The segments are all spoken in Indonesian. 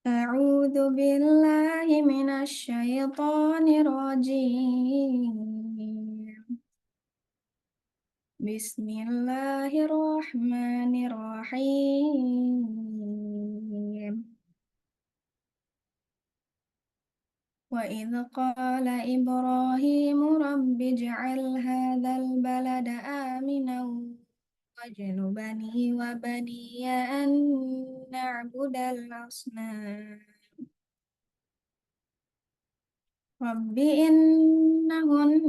أعوذ بالله من الشيطان الرجيم. بسم الله الرحمن الرحيم. وإذ قال إبراهيم رب اجعل هذا البلد آمنا واجنبني وبني أن نعبد الأصنام. رب إنهن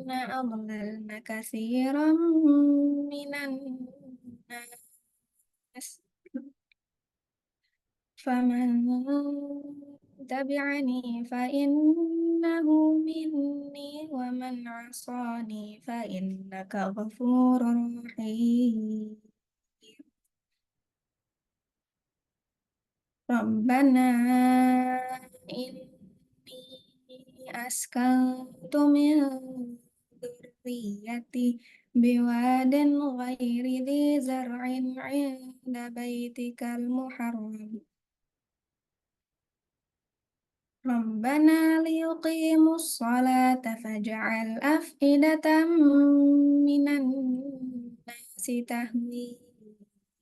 أضللن كثيرا من الناس فمن تبعني فإنه مني ومن عصاني فإنك غفور رحيم. ربنا إني أسكنت من ذريتي بواد غير ذي زرع عند بيتك المحرم ربنا ليقيموا الصلاة فاجعل أفئدة من الناس تهوي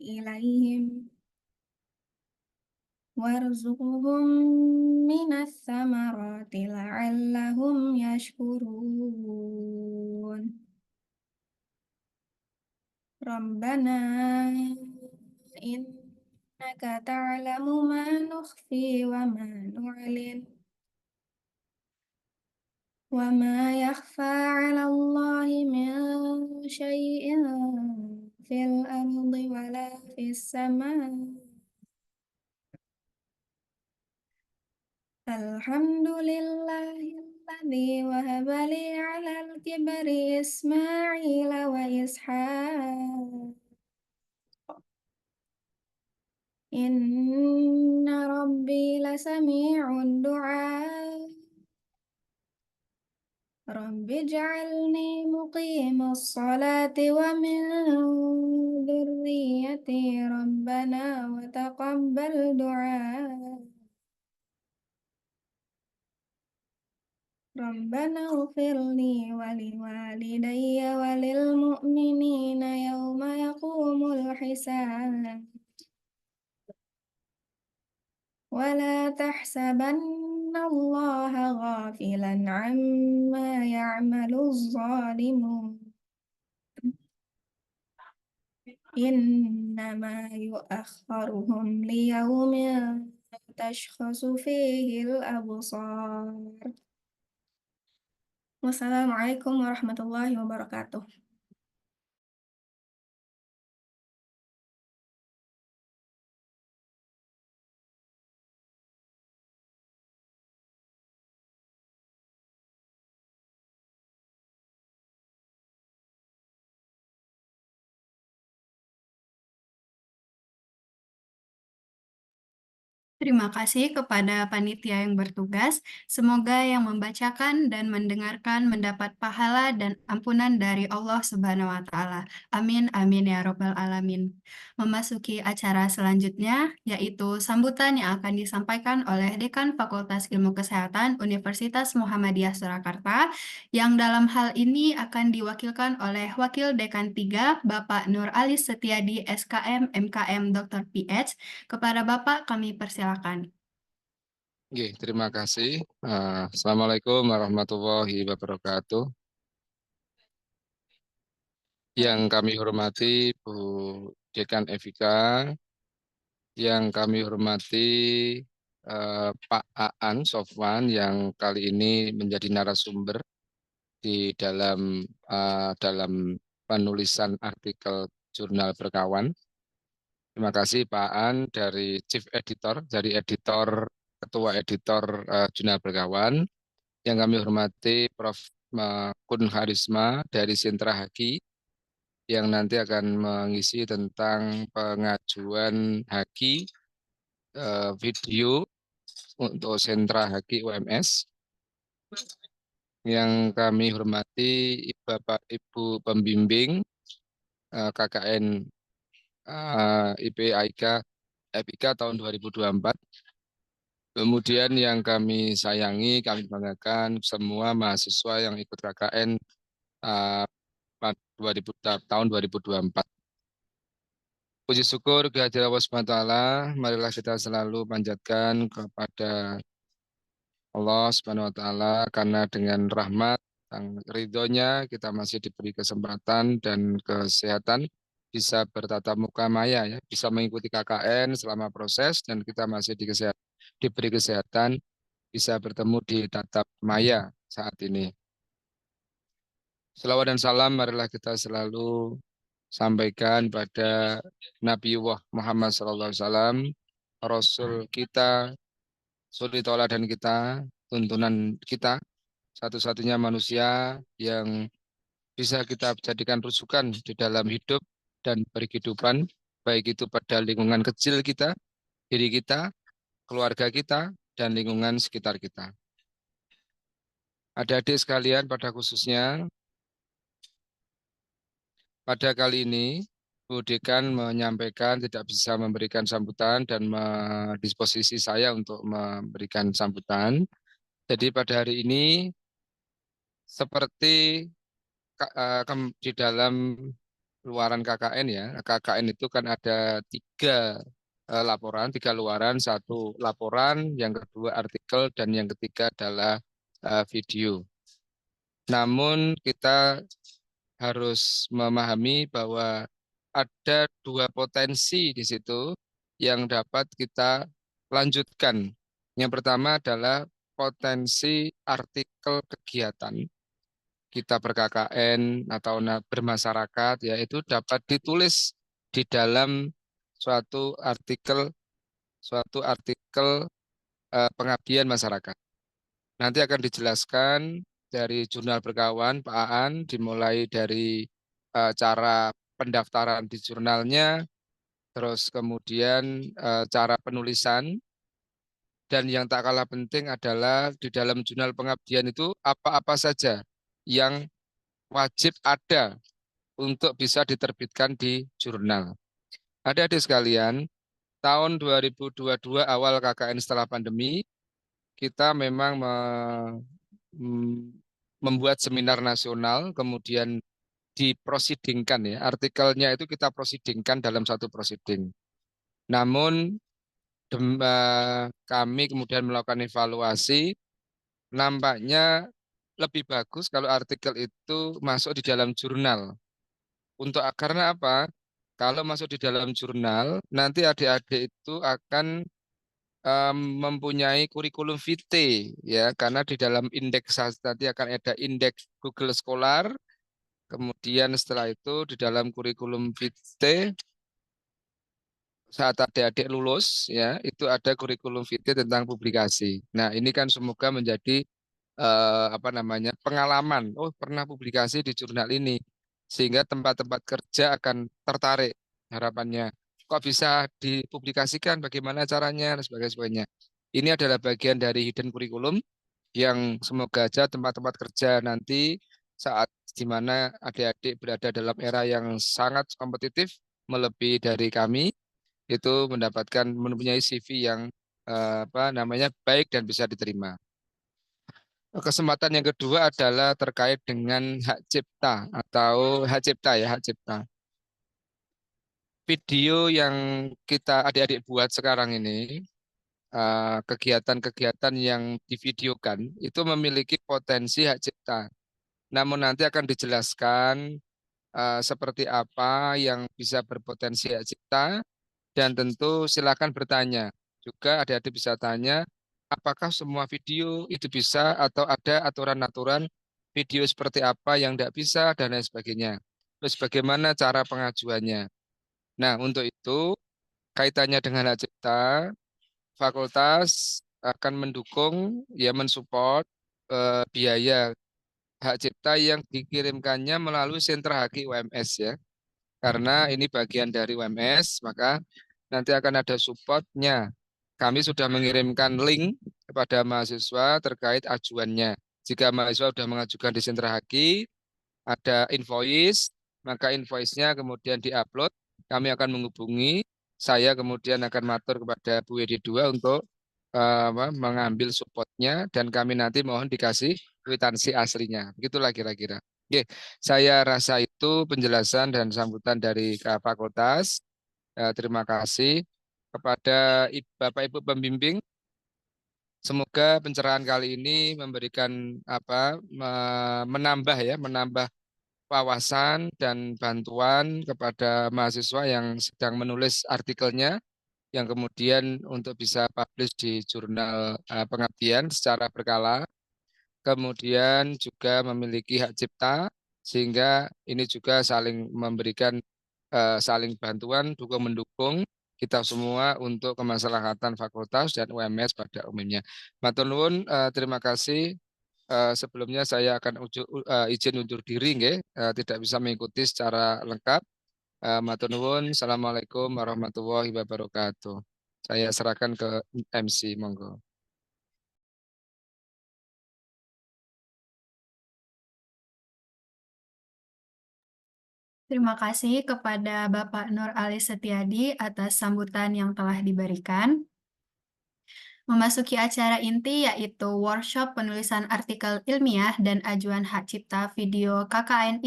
إليهم وارزقهم من الثمرات لعلهم يشكرون. ربنا إنك تعلم ما نخفي وما نعلن وما يخفى على الله من شيء في الأرض ولا في السماء. الحمد لله الذي وهب لي على الكبر إسماعيل وإسحاق إن ربي لسميع الدعاء. رب اجعلني مقيم الصلاة ومن ذريتي ربنا وتقبل دعاء. ربنا اغفر لي ولوالدي وللمؤمنين يوم يقوم الحساب. ولا تحسبن الله غافلا عما يعمل الظالمون إنما يؤخرهم ليوم تشخص فيه الأبصار. Wassalamualaikum warahmatullahi wabarakatuh. Terima kasih kepada panitia yang bertugas. Semoga yang membacakan dan mendengarkan mendapat pahala dan ampunan dari Allah Subhanahu wa Ta'ala. Amin, amin ya Robbal 'Alamin. Memasuki acara selanjutnya, yaitu sambutan yang akan disampaikan oleh Dekan Fakultas Ilmu Kesehatan Universitas Muhammadiyah Surakarta, yang dalam hal ini akan diwakilkan oleh Wakil Dekan 3, Bapak Nur Alis Setiadi, SKM, MKM, Dr. PH. Kepada Bapak kami persilakan. Oke, terima kasih. Assalamualaikum warahmatullahi wabarakatuh. Yang kami hormati Bu Dekan Evika, yang kami hormati Pak Aan Sofwan yang kali ini menjadi narasumber di dalam penulisan artikel Jurnal Berkawan. Terima kasih Pak Aan dari Chief Editor, dari Ketua Editor Jurnal Berkawan. Yang kami hormati Prof. Kun Harisma dari Sentra Haki yang nanti akan mengisi tentang pengajuan Haki video untuk Sentra Haki UMS. Yang kami hormati Bapak Ibu Pembimbing KKN IP AIK FIK tahun 2024 Kemudian yang kami sayangi, kami banggakan semua mahasiswa yang ikut KKN uh, 2000, tahun 2024. Puji syukur kehadirat Allah Subhanahu wa taala, marilah kita selalu panjatkan kepada Allah Subhanahu wa taala karena dengan rahmat dan ridhonya kita masih diberi kesempatan dan kesehatan bisa bertatap muka maya ya, bisa mengikuti KKN selama proses dan kita masih diberi kesehatan bisa bertemu di tatap maya saat ini. Selawat dan salam marilah kita selalu sampaikan pada Nabiullah Muhammad SAW, Rasul kita, suri tauladan kita, tuntunan kita, satu-satunya manusia yang bisa kita jadikan rujukan di dalam hidup dan berkehidupan, baik itu pada lingkungan kecil kita, diri kita, keluarga kita, dan lingkungan sekitar kita. Adik-adik sekalian, pada khususnya, pada kali ini, Bu Dekan menyampaikan tidak bisa memberikan sambutan dan disposisi saya untuk memberikan sambutan. Jadi pada hari ini, seperti di dalam luaran KKN ya, KKN itu kan ada tiga luaran, satu laporan, yang kedua artikel, dan yang ketiga adalah video. Namun kita harus memahami bahwa ada dua potensi di situ yang dapat kita lanjutkan. Yang pertama adalah potensi artikel kegiatan kita ber-KKN atau bermasyarakat, yaitu dapat ditulis di dalam suatu artikel pengabdian masyarakat. Nanti akan dijelaskan dari jurnal berkawan Pak Aan, dimulai dari cara pendaftaran di jurnalnya, terus kemudian cara penulisan, dan yang tak kalah penting adalah di dalam jurnal pengabdian itu apa-apa saja yang wajib ada untuk bisa diterbitkan di jurnal. Adik-adik sekalian, tahun 2022 awal KKN setelah pandemi, kita memang membuat seminar nasional, kemudian diprosidingkan ya, artikelnya itu kita prosidingkan dalam satu prosiding. Namun kami kemudian melakukan evaluasi, nampaknya lebih bagus kalau artikel itu masuk di dalam jurnal. Karena apa? Kalau masuk di dalam jurnal, nanti adik-adik itu akan mempunyai kurikulum vitae ya, karena di dalam indeks nanti akan ada indeks Google Scholar. Kemudian setelah itu di dalam kurikulum vitae saat adik-adik lulus ya, itu ada kurikulum vitae tentang publikasi. Nah, ini kan semoga menjadi pengalaman. Oh, pernah publikasi di jurnal ini, sehingga tempat-tempat kerja akan tertarik harapannya. Kok bisa dipublikasikan? Bagaimana caranya? Dan sebagainya. Ini adalah bagian dari hidden curriculum yang semoga aja tempat-tempat kerja nanti saat di mana adik-adik berada dalam era yang sangat kompetitif melebihi dari kami, itu mempunyai CV yang baik dan bisa diterima. Kesempatan yang kedua adalah terkait dengan hak cipta atau hak cipta ya, hak cipta. Video yang kita adik-adik buat sekarang ini, kegiatan-kegiatan yang divideokan itu memiliki potensi hak cipta. Namun nanti akan dijelaskan seperti apa yang bisa berpotensi hak cipta, dan tentu silakan bertanya. Juga adik-adik bisa tanya, apakah semua video itu bisa atau ada aturan-aturan video seperti apa yang tidak bisa dan lain sebagainya. Terus bagaimana cara pengajuannya. Nah, untuk itu kaitannya dengan hak cipta, fakultas akan mendukung, ya mensupport biaya hak cipta yang dikirimkannya melalui sentra haki UMS ya. Karena ini bagian dari UMS, maka nanti akan ada supportnya. Kami sudah mengirimkan link kepada mahasiswa terkait ajuannya. Jika mahasiswa sudah mengajukan di sentra haki, ada invoice, maka invoice-nya kemudian diupload, kami akan menghubungi, saya kemudian akan matur kepada Bu Edi 2 untuk mengambil supportnya dan kami nanti mohon dikasih kwitansi aslinya. Begitulah kira-kira. Oke, saya rasa itu penjelasan dan sambutan dari Kak Fakultas. Terima kasih kepada Bapak Ibu pembimbing. Semoga pencerahan kali ini memberikan menambah wawasan dan bantuan kepada mahasiswa yang sedang menulis artikelnya yang kemudian untuk bisa publish di jurnal pengabdian secara berkala, kemudian juga memiliki hak cipta sehingga ini juga saling memberikan saling bantuan, dukung mendukung kita semua untuk kemaslahatan fakultas dan UMS pada umumnya. Matur nuwun, terima kasih. Sebelumnya saya akan izin undur diri, nggih. Tidak bisa mengikuti secara lengkap. Matur nuwun. Assalamualaikum warahmatullahi wabarakatuh. Saya serahkan ke MC, monggo. Terima kasih kepada Bapak Nur Ali Setiadi atas sambutan yang telah diberikan. Memasuki acara inti yaitu workshop penulisan artikel ilmiah dan ajuan hak cipta video KKN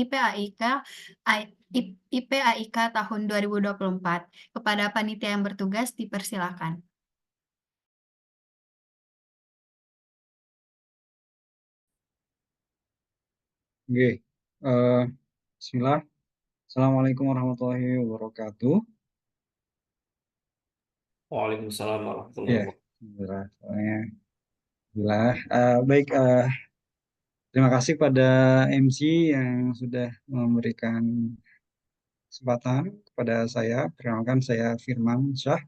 IPAIK tahun 2024. Kepada panitia yang bertugas dipersilakan. Oke, Bismillah. Assalamualaikum warahmatullahi wabarakatuh. Waalaikumsalam warahmatullahi Ya, wabarakatuh. Alhamdulillah. Baik, terima kasih pada MC yang sudah memberikan kesempatan kepada saya. Perkenalkan, saya Firman Syah.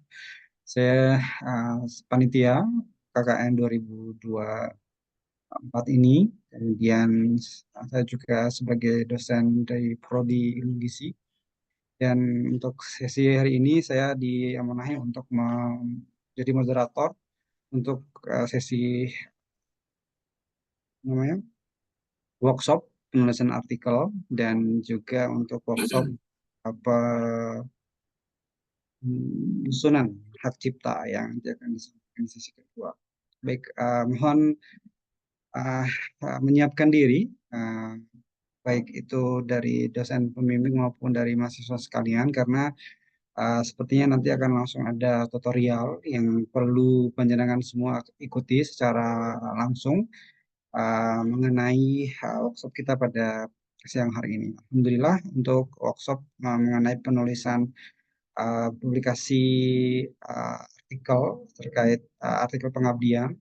Saya panitia KKN 2024 ini. Kemudian saya juga sebagai dosen dari Prodi Ilmu Gizi. Dan untuk sesi hari ini saya diamanahi untuk menjadi moderator untuk sesi namanya workshop penulisan artikel dan juga untuk workshop penyusunan hak cipta yang akan disampaikan di sesi kedua. Baik, mohon menyiapkan diri, baik itu dari dosen pembimbing maupun dari mahasiswa sekalian, karena sepertinya nanti akan langsung ada tutorial yang perlu panjenengan semua ikuti secara langsung mengenai workshop kita pada siang hari ini. Alhamdulillah untuk workshop mengenai penulisan publikasi artikel terkait artikel pengabdian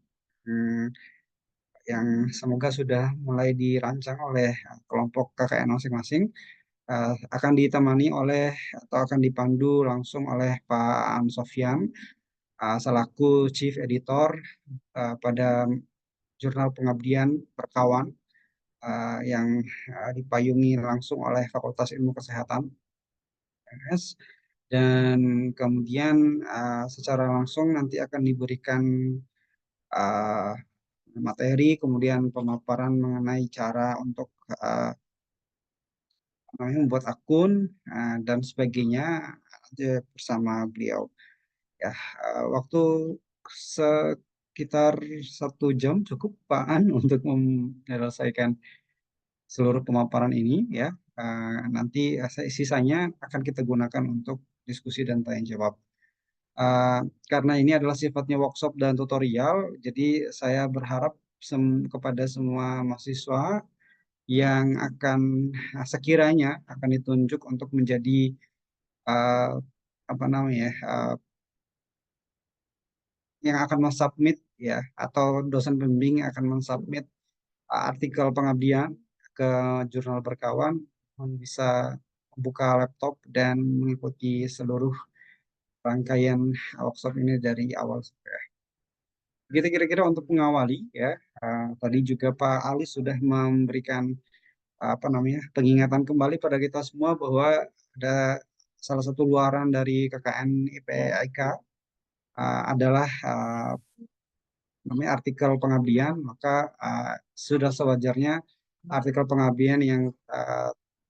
yang semoga sudah mulai dirancang oleh kelompok KKN masing-masing, akan ditemani oleh atau akan dipandu langsung oleh Pak An Sofyan selaku Chief Editor pada Jurnal Pengabdian Perkawan yang dipayungi langsung oleh Fakultas Ilmu Kesehatan UNS. Dan kemudian secara langsung nanti akan diberikan materi, kemudian pemaparan mengenai cara untuk membuat akun dan sebagainya bersama beliau. Ya, waktu sekitar 1 jam cukup Pak An untuk menyelesaikan seluruh pemaparan ini ya. Nanti sisanya akan kita gunakan untuk diskusi dan tanya jawab. Karena ini adalah sifatnya workshop dan tutorial, jadi saya berharap kepada semua mahasiswa yang akan sekiranya akan ditunjuk untuk menjadi yang akan mensubmit ya, atau dosen pembimbing akan mensubmit artikel pengabdian ke jurnal berkawan, bisa membuka laptop dan mengikuti seluruh rangkaian workshop ini dari awal sampai akhir. Begitu kira-kira untuk mengawali ya. Tadi juga Pak Ali sudah memberikan pengingatan kembali pada kita semua bahwa ada salah satu luaran dari KKN IPAIK adalah namanya artikel pengabdian, maka sudah sewajarnya artikel pengabdian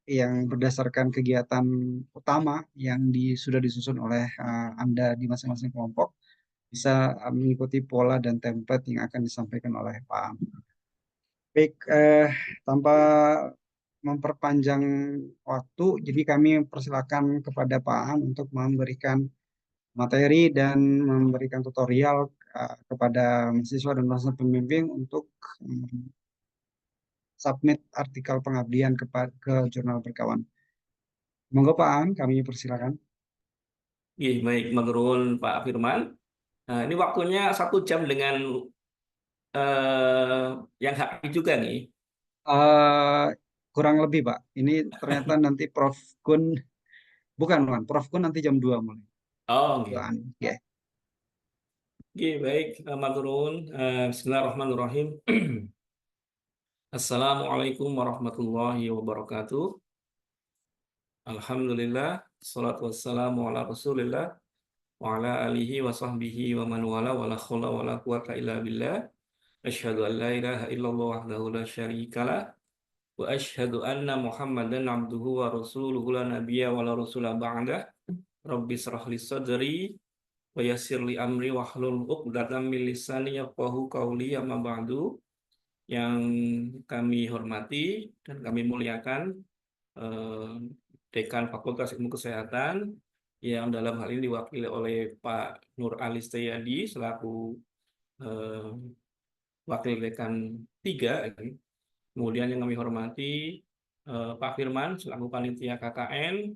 yang berdasarkan kegiatan utama yang sudah disusun oleh Anda di masing-masing kelompok bisa mengikuti pola dan template yang akan disampaikan oleh Pak Am. Baik, tanpa memperpanjang waktu, jadi kami persilakan kepada Pak Am untuk memberikan materi dan memberikan tutorial kepada mahasiswa dan mahasiswa pembimbing untuk submit artikel pengabdian ke jurnal berkawan. Monggo Pak Am, kami persilakan. Baik, menurun Pak Firman. Nah, ini waktunya 1 jam dengan yang HI juga nih. Kurang lebih Pak. Ini ternyata nanti Prof Kun, bukan Prof Kun nanti jam 2 mulai. Oh, Ya. Baik, maturun. Bismillahirrahmanirrahim. Assalamualaikum warahmatullahi wabarakatuh. Alhamdulillah, salatu wassalamu ala rasulillah wa ala alihi wa sahbihi wa man wala wa la khawla wa la quwata illa billah. Asyhadu an la ilaha illallah wahdahu la syarikalah wa asyhadu anna Muhammadan abduhu wa rasuluhu la nabiyya wa la rasula ba'dah. Rabbi shrah li sadri wa yassir li amri wahlul 'uqdatam min lisani yafqahu qawli, amma ba'du. Yang kami hormati dan kami muliakan Dekan Fakultas Ilmu Kesehatan yang dalam hal ini diwakili oleh Pak Nur Ali Steyadi selaku Wakil Dekan 3. Kemudian yang kami hormati Pak Firman selaku Panitia KKN.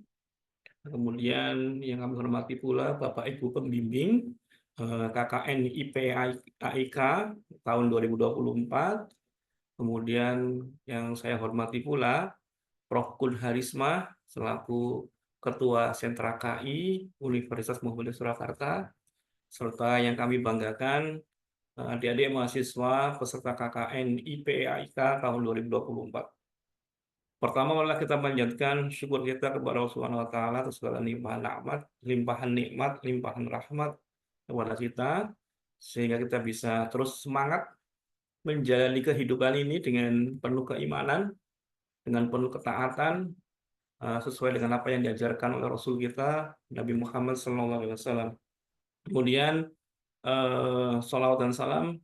Kemudian yang kami hormati pula Bapak Ibu Pembimbing KKN IPAIK tahun 2024. Kemudian yang saya hormati pula Prof. Kun Harisma selaku Ketua Sentra KI Universitas Muhammadiyah Surakarta, serta yang kami banggakan adik-adik mahasiswa peserta KKN IPAIK tahun 2024. Pertama, malah kita panjatkan syukur kita kepada Allah Subhanahu wa Ta'ala atas segala limpahan nikmat, limpahan rahmat kepada kita, sehingga kita bisa terus semangat menjalani kehidupan ini dengan penuh keimanan, dengan penuh ketaatan, sesuai dengan apa yang diajarkan oleh Rasul kita, Nabi Muhammad SAW. Kemudian, sholawat dan salam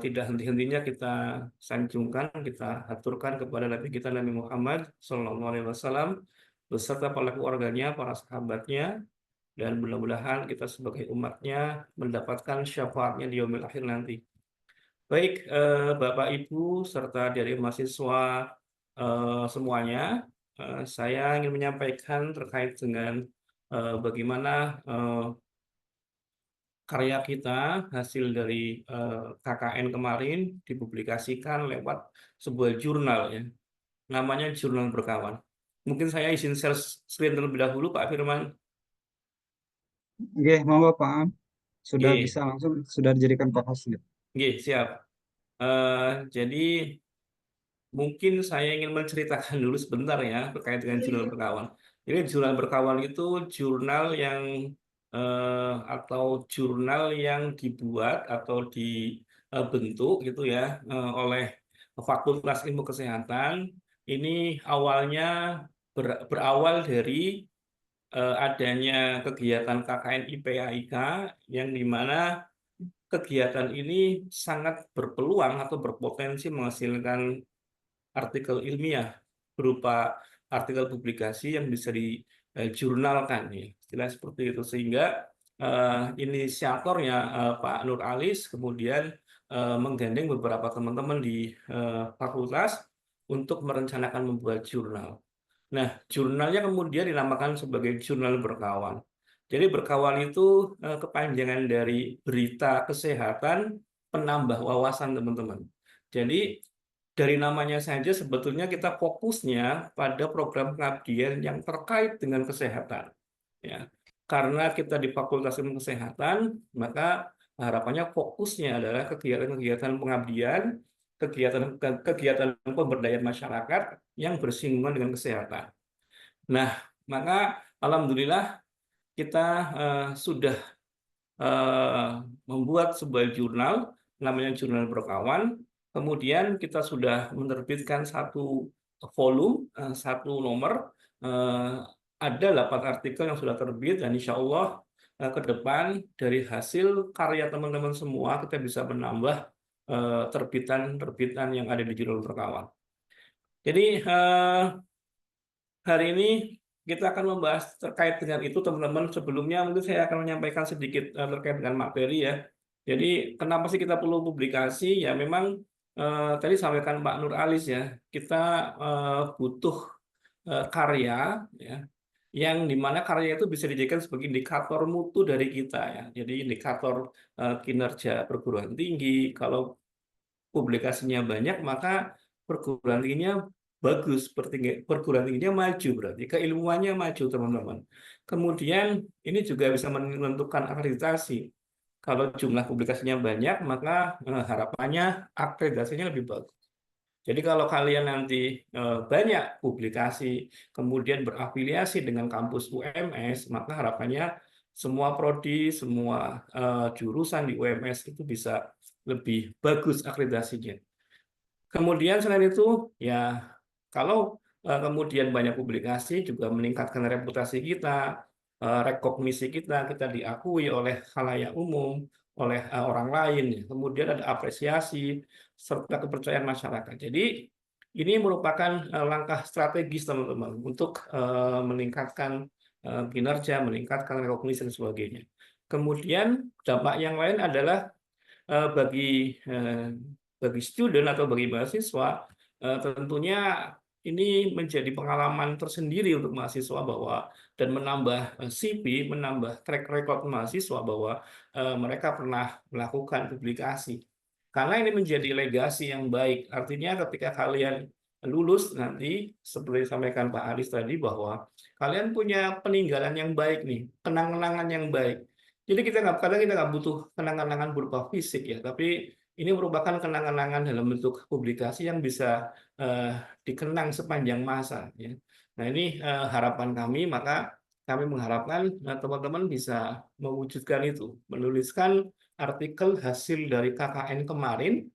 tidak henti-hentinya kita sanjungkan, kita aturkan kepada Nabi kita Nabi Muhammad SAW, beserta para keluarganya, para sahabatnya, dan mudah-mudahan kita sebagai umatnya mendapatkan syafaatnya di yaumil akhir nanti. Baik, Bapak Ibu serta dari mahasiswa semuanya, saya ingin menyampaikan terkait dengan bagaimana karya kita hasil dari KKN kemarin dipublikasikan lewat sebuah jurnal ya, namanya Jurnal Berkawan. Mungkin saya izin share screen terlebih dahulu, Pak Firman. Oke, monggo Pak Am. Sudah bisa langsung, sudah dijadikan co-host. Siap. Jadi mungkin saya ingin menceritakan dulu sebentar ya terkait dengan Jurnal Berkawan. Jadi Jurnal Berkawan itu jurnal yang atau jurnal yang dibuat atau dibentuk gitu ya oleh Fakultas Ilmu Kesehatan. Ini awalnya berawal dari adanya kegiatan KKN IPAIK yang dimana kegiatan ini sangat berpeluang atau berpotensi menghasilkan artikel ilmiah berupa artikel publikasi yang bisa dijurnalkan nih, istilah seperti itu, sehingga inisiatornya Pak Nur Alis kemudian menggandeng beberapa teman-teman di fakultas untuk merencanakan membuat jurnal. Nah, jurnalnya kemudian dinamakan sebagai Jurnal Berkawan. Jadi berkawan itu kepanjangan dari berita kesehatan penambah wawasan teman-teman. Jadi dari namanya saja sebetulnya kita fokusnya pada program pengabdian yang terkait dengan kesehatan. Ya, karena kita di Fakultas Ilmu Kesehatan, maka harapannya fokusnya adalah kegiatan-kegiatan pengabdian, kegiatan pemberdayaan masyarakat yang bersinggungan dengan kesehatan. Nah, maka alhamdulillah kita sudah membuat sebuah jurnal namanya Jurnal Berkawan. Kemudian kita sudah menerbitkan satu volume, satu nomor, ada 8 artikel yang sudah terbit, dan insya Allah ke depan dari hasil karya teman-teman semua kita bisa menambah terbitan-terbitan yang ada di Jurnal Berkawan. Jadi hari ini kita akan membahas terkait dengan itu, teman-teman. Sebelumnya mungkin saya akan menyampaikan sedikit terkait dengan materi ya. Jadi kenapa sih kita perlu publikasi? Ya memang tadi sampaikan Pak Nur Alis ya, kita butuh karya ya, yang dimana karya itu bisa dijadikan sebagai indikator mutu dari kita ya. Jadi indikator kinerja perguruan tinggi. Kalau publikasinya banyak, maka perguruan tingginya bagus, perguruan tingginya maju, berarti keilmuannya maju, teman-teman. Kemudian ini juga bisa menentukan akreditasi. Kalau jumlah publikasinya banyak, maka harapannya akreditasinya lebih bagus. Jadi kalau kalian nanti banyak publikasi, kemudian berafiliasi dengan kampus UMS, maka harapannya semua prodi, semua jurusan di UMS itu bisa lebih bagus akreditasinya. Kemudian selain itu, ya kalau kemudian banyak publikasi juga meningkatkan reputasi kita, rekognisi kita diakui oleh khalayak umum, oleh orang lain. Kemudian ada apresiasi serta kepercayaan masyarakat. Jadi ini merupakan langkah strategis, teman-teman, untuk meningkatkan kinerja, meningkatkan rekognisi dan sebagainya. Kemudian dampak yang lain adalah bagi student atau bagi mahasiswa, tentunya ini menjadi pengalaman tersendiri untuk mahasiswa bahwa dan menambah CV, menambah track record mahasiswa bahwa mereka pernah melakukan publikasi. Karena ini menjadi legasi yang baik. Artinya ketika kalian lulus nanti, seperti disampaikan Pak Aris tadi, bahwa kalian punya peninggalan yang baik nih, kenang-kenangan yang baik. Jadi kadang kita nggak butuh kenang-kenangan berupa fisik ya, tapi ini merupakan kenang-kenangan dalam bentuk publikasi yang bisa dikenang sepanjang masa. Ya. Nah ini harapan kami, maka kami mengharapkan teman-teman bisa mewujudkan itu, menuliskan artikel hasil dari KKN kemarin,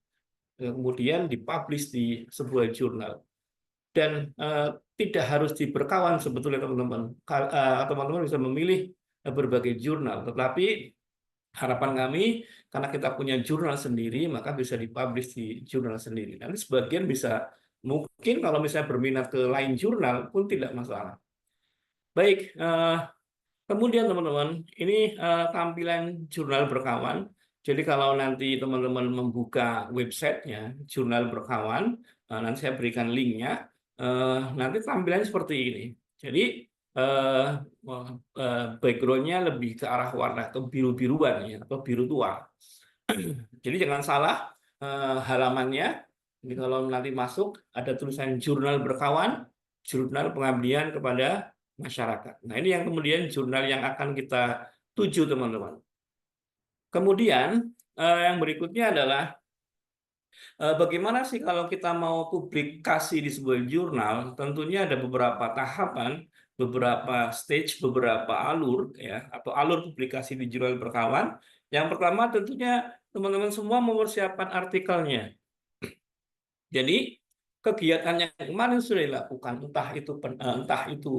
kemudian dipublish di sebuah jurnal. Dan tidak harus di Berkawan sebetulnya, teman-teman. Teman-teman bisa memilih berbagai jurnal, tetapi harapan kami karena kita punya jurnal sendiri maka bisa dipublish di jurnal sendiri. Nanti sebagian bisa mungkin kalau misalnya berminat ke lain jurnal pun tidak masalah. Baik, kemudian teman-teman ini tampilan jurnal Berkawan. Jadi kalau nanti teman-teman membuka websitenya jurnal Berkawan, nanti saya berikan linknya. Nanti tampilannya seperti ini. Jadi background-nya lebih ke arah warna atau biru-biruan ya, atau biru tua. Jadi jangan salah halamannya. Jadi kalau nanti masuk ada tulisan jurnal Berkawan, jurnal pengabdian kepada masyarakat. Nah ini yang kemudian jurnal yang akan kita tuju, teman-teman. Kemudian yang berikutnya adalah bagaimana sih kalau kita mau publikasi di sebuah jurnal? Tentunya ada beberapa tahapan, beberapa stage, beberapa alur ya, atau alur publikasi di jurnal Berkawan. Yang pertama tentunya teman-teman semua mempersiapkan artikelnya. Jadi kegiatan yang kemarin sudah dilakukan, entah itu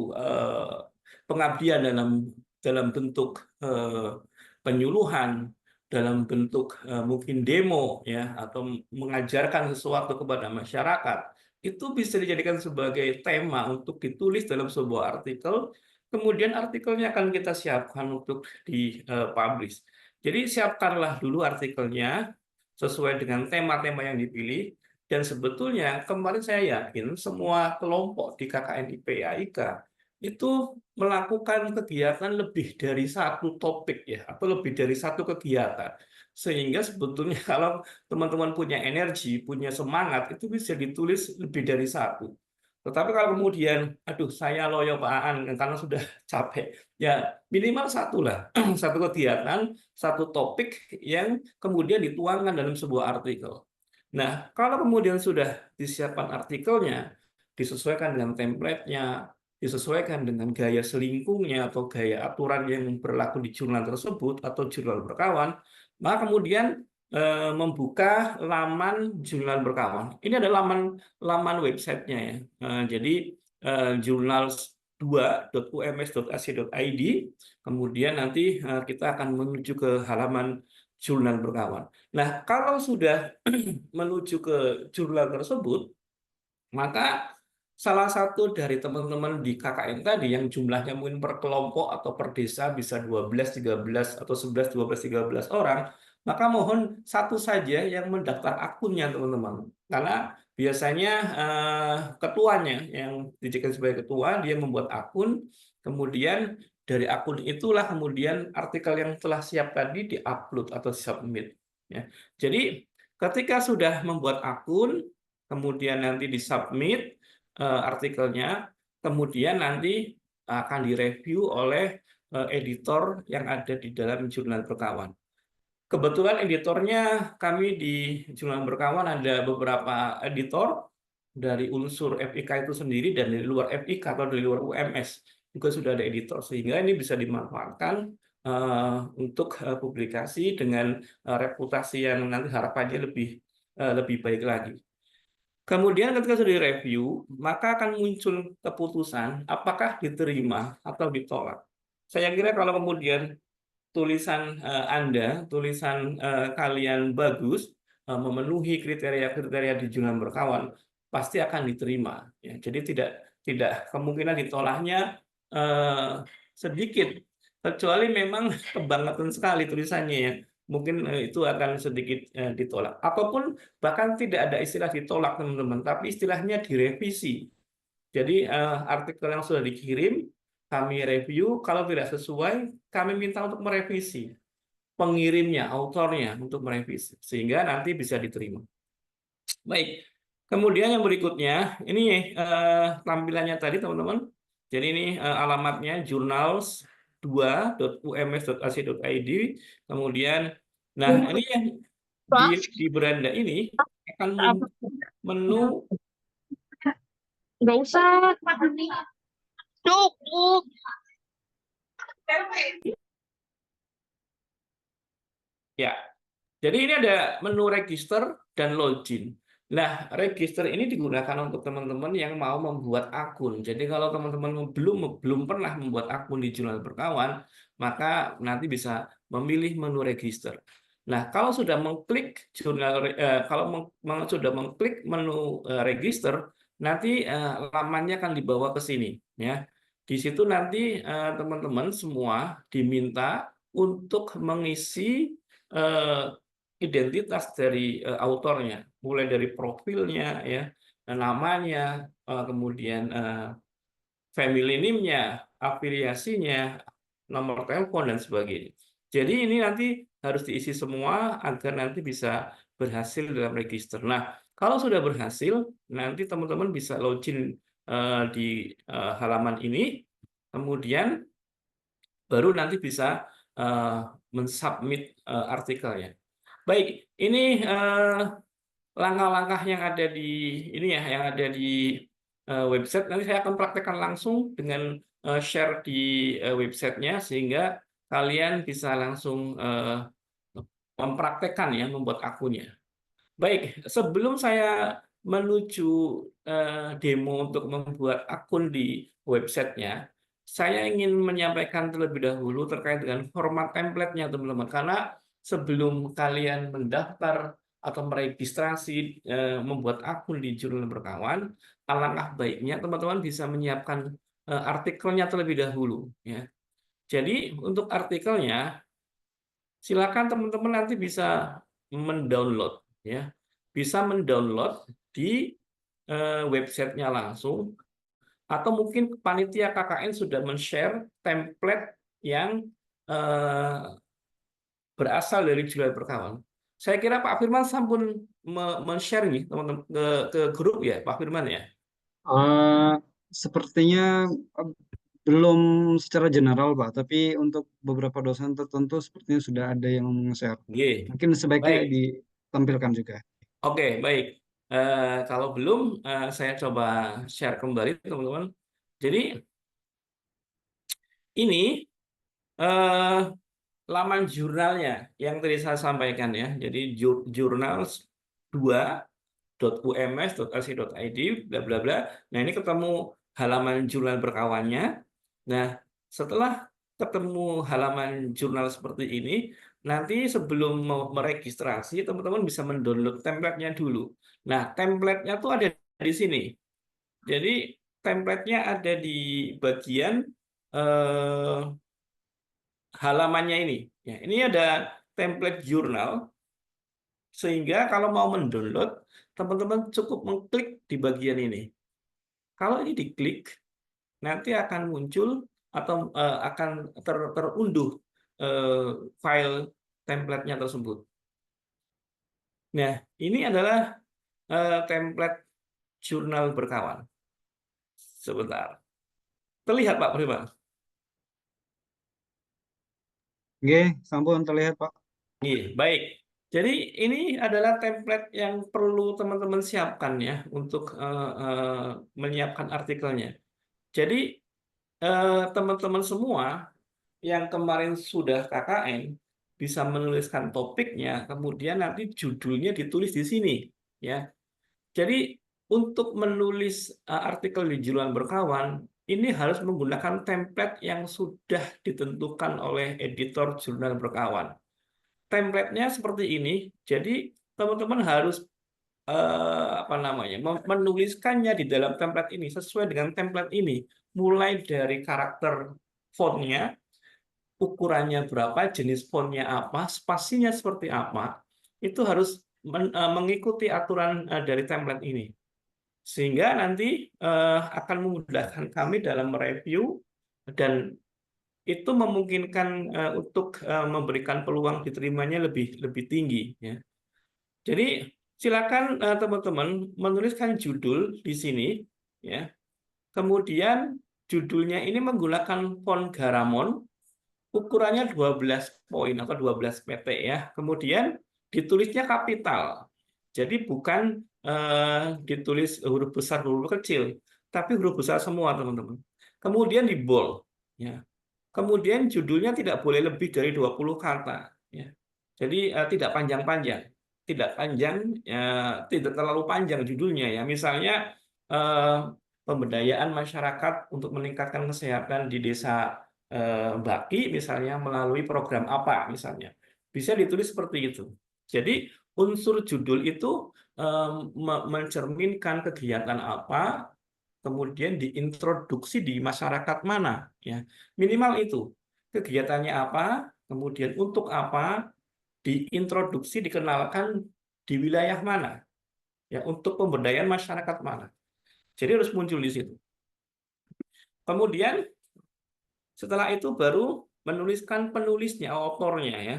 pengabdian dalam bentuk penyuluhan, dalam bentuk mungkin demo ya, atau mengajarkan sesuatu kepada masyarakat, itu bisa dijadikan sebagai tema untuk ditulis dalam sebuah artikel. Kemudian artikelnya akan kita siapkan untuk dipublish. Jadi siapkanlah dulu artikelnya sesuai dengan tema-tema yang dipilih. Dan sebetulnya kemarin saya yakin semua kelompok di KKN IPAIK itu melakukan kegiatan lebih dari satu topik ya, atau lebih dari satu kegiatan. Sehingga sebetulnya kalau teman-teman punya energi, punya semangat, itu bisa ditulis lebih dari satu. Tetapi kalau kemudian, aduh saya loyo Pak Aan karena sudah capek, ya minimal satu lah, satu kegiatan, satu topik yang kemudian dituangkan dalam sebuah artikel. Nah, kalau kemudian sudah disiapkan artikelnya, disesuaikan dengan template-nya, disesuaikan dengan gaya selingkungnya atau gaya aturan yang berlaku di jurnal tersebut atau jurnal Berkawan, maka kemudian membuka laman jurnal Berkawan. Ini ada laman websitenya ya. Jadi 2.ums.ac.id, kemudian nanti kita akan menuju ke halaman jurnal berkawan. Nah, kalau sudah menuju ke jurnal tersebut, maka salah satu dari teman-teman di KKN tadi yang jumlahnya mungkin per kelompok atau per desa bisa 12, 13, atau 11, 12, 13 orang, maka mohon satu saja yang mendaftar akunnya, teman-teman. Karena biasanya ketuanya yang dijadikan sebagai ketua, dia membuat akun, kemudian dari akun itulah kemudian artikel yang telah siap tadi di-upload atau submit. Ya. Jadi ketika sudah membuat akun, kemudian nanti disubmit artikelnya, kemudian nanti akan direview oleh editor yang ada di dalam jurnal berkawan. Kebetulan editornya kami di jurnal berkawan ada beberapa editor dari unsur FIK itu sendiri dan dari luar FIK atau dari luar UMS juga sudah ada editor, sehingga ini bisa dimanfaatkan untuk publikasi dengan reputasi yang nanti harapannya lebih baik lagi. Kemudian ketika sudah direview, maka akan muncul keputusan apakah diterima atau ditolak. Saya kira kalau kemudian tulisan Anda, tulisan kalian bagus, memenuhi kriteria-kriteria di jurnal berkawan, pasti akan diterima. Ya, jadi tidak kemungkinan ditolaknya sedikit, kecuali memang kebangetan sekali tulisannya ya. Mungkin itu akan sedikit ditolak. Ataupun bahkan tidak ada istilah ditolak, teman-teman, tapi istilahnya direvisi. Jadi artikel yang sudah dikirim, kami review, kalau tidak sesuai, kami minta untuk merevisi. Pengirimnya, autornya untuk merevisi. Sehingga nanti bisa diterima. Baik, kemudian yang berikutnya, ini tampilannya tadi, teman-teman. Jadi ini alamatnya journals2.ums.ac.id. Kemudian, nah ini yang di beranda ini akan menu. Nggak usah. Cukup. Ya, jadi ini ada menu register dan login. Nah, register ini digunakan untuk teman-teman yang mau membuat akun. Jadi kalau teman-teman belum pernah membuat akun di jurnal berkawan, maka nanti bisa memilih menu register. Nah, kalau sudah mengklik sudah mengklik menu register, nanti lamannya akan dibawa ke sini, ya. Di situ nanti teman-teman semua diminta untuk mengisi identitas dari autornya, mulai dari profilnya, ya, namanya, kemudian family name-nya, afiliasinya, nomor telepon dan sebagainya. Jadi ini nanti harus diisi semua agar nanti bisa berhasil dalam register. Nah, kalau sudah berhasil, nanti teman-teman bisa login di halaman ini, kemudian baru nanti bisa mensubmit artikelnya. Baik, ini langkah-langkah yang ada di website. Nanti saya akan praktekkan langsung dengan share di websitenya, sehingga kalian bisa langsung mempraktekkan ya, membuat akunnya. Baik, sebelum saya menuju demo untuk membuat akun di websitenya, saya ingin menyampaikan terlebih dahulu terkait dengan format template-nya, teman-teman. Karena sebelum kalian mendaftar atau meregistrasi membuat akun di jurnal berkawan, alangkah baiknya teman-teman bisa menyiapkan artikelnya terlebih dahulu. Ya. Jadi untuk artikelnya, silakan teman-teman nanti bisa mendownload, ya, bisa mendownload di websitenya langsung, atau mungkin panitia KKN sudah men-share template yang berasal dari jurnal berkawan. Saya kira Pak Firman sampun men-share nih teman-teman ke grup ya, Pak Firman ya. Sepertinya belum secara general, Pak, tapi untuk beberapa dosen tertentu sepertinya sudah ada yang share. Mungkin sebaiknya Baik. ditampilkan juga. Oke, baik. Kalau belum, saya coba share kembali, teman-teman. Jadi, ini laman jurnalnya yang tadi saya sampaikan ya. Jadi, journals2.ums.ac.id, bla bla bla. Nah, ini ketemu halaman jurnal berkawannya. Nah, setelah ketemu halaman jurnal seperti ini, nanti sebelum mau meregistrasi, teman-teman bisa mendownload template-nya dulu. Nah, template-nya tuh ada di sini. Jadi, template-nya ada di bagian halamannya ini. Ya, ini ada template jurnal, sehingga kalau mau mendownload, teman-teman cukup mengklik di bagian ini. Kalau ini diklik, nanti akan muncul atau akan terunduh file template-nya tersebut. Nah, ini adalah template jurnal berkawan. Sebentar. Terlihat, Pak Prima? Oke, sampun terlihat, Pak. Iya, baik. Jadi ini adalah template yang perlu teman-teman siapkan ya untuk menyiapkan artikelnya. Jadi teman-teman semua yang kemarin sudah KKN bisa menuliskan topiknya, kemudian nanti judulnya ditulis di sini, ya. Jadi untuk menulis artikel di jurnal berkawan ini harus menggunakan template yang sudah ditentukan oleh editor jurnal berkawan. Template-nya seperti ini, jadi teman-teman harus menuliskannya di dalam template ini sesuai dengan template ini, mulai dari karakter fontnya, ukurannya berapa, jenis fontnya apa, spasinya seperti apa, itu harus mengikuti aturan dari template ini, sehingga nanti akan memudahkan kami dalam mereview dan itu memungkinkan untuk memberikan peluang diterimanya lebih tinggi, ya. Jadi silakan teman-teman menuliskan judul di sini, ya. Kemudian judulnya ini menggunakan font Garamond, ukurannya 12 poin atau 12 pt ya. Kemudian ditulisnya kapital. Jadi bukan ditulis huruf besar, huruf kecil, tapi huruf besar semua, teman-teman. Kemudian di bold, ya. Kemudian judulnya tidak boleh lebih dari 20 kata, ya. Jadi tidak panjang-panjang, tidak panjang, tidak terlalu panjang judulnya ya. Misalnya pemberdayaan masyarakat untuk meningkatkan kesehatan di desa Baki misalnya melalui program apa misalnya. Bisa ditulis seperti itu. Jadi unsur judul itu mencerminkan kegiatan apa, kemudian diintroduksi di masyarakat mana, ya. Minimal itu. Kegiatannya apa, kemudian untuk apa, diintroduksi, dikenalkan di wilayah mana, ya, untuk pemberdayaan masyarakat mana. Jadi harus muncul di situ. Kemudian setelah itu baru menuliskan penulisnya, autornya, ya.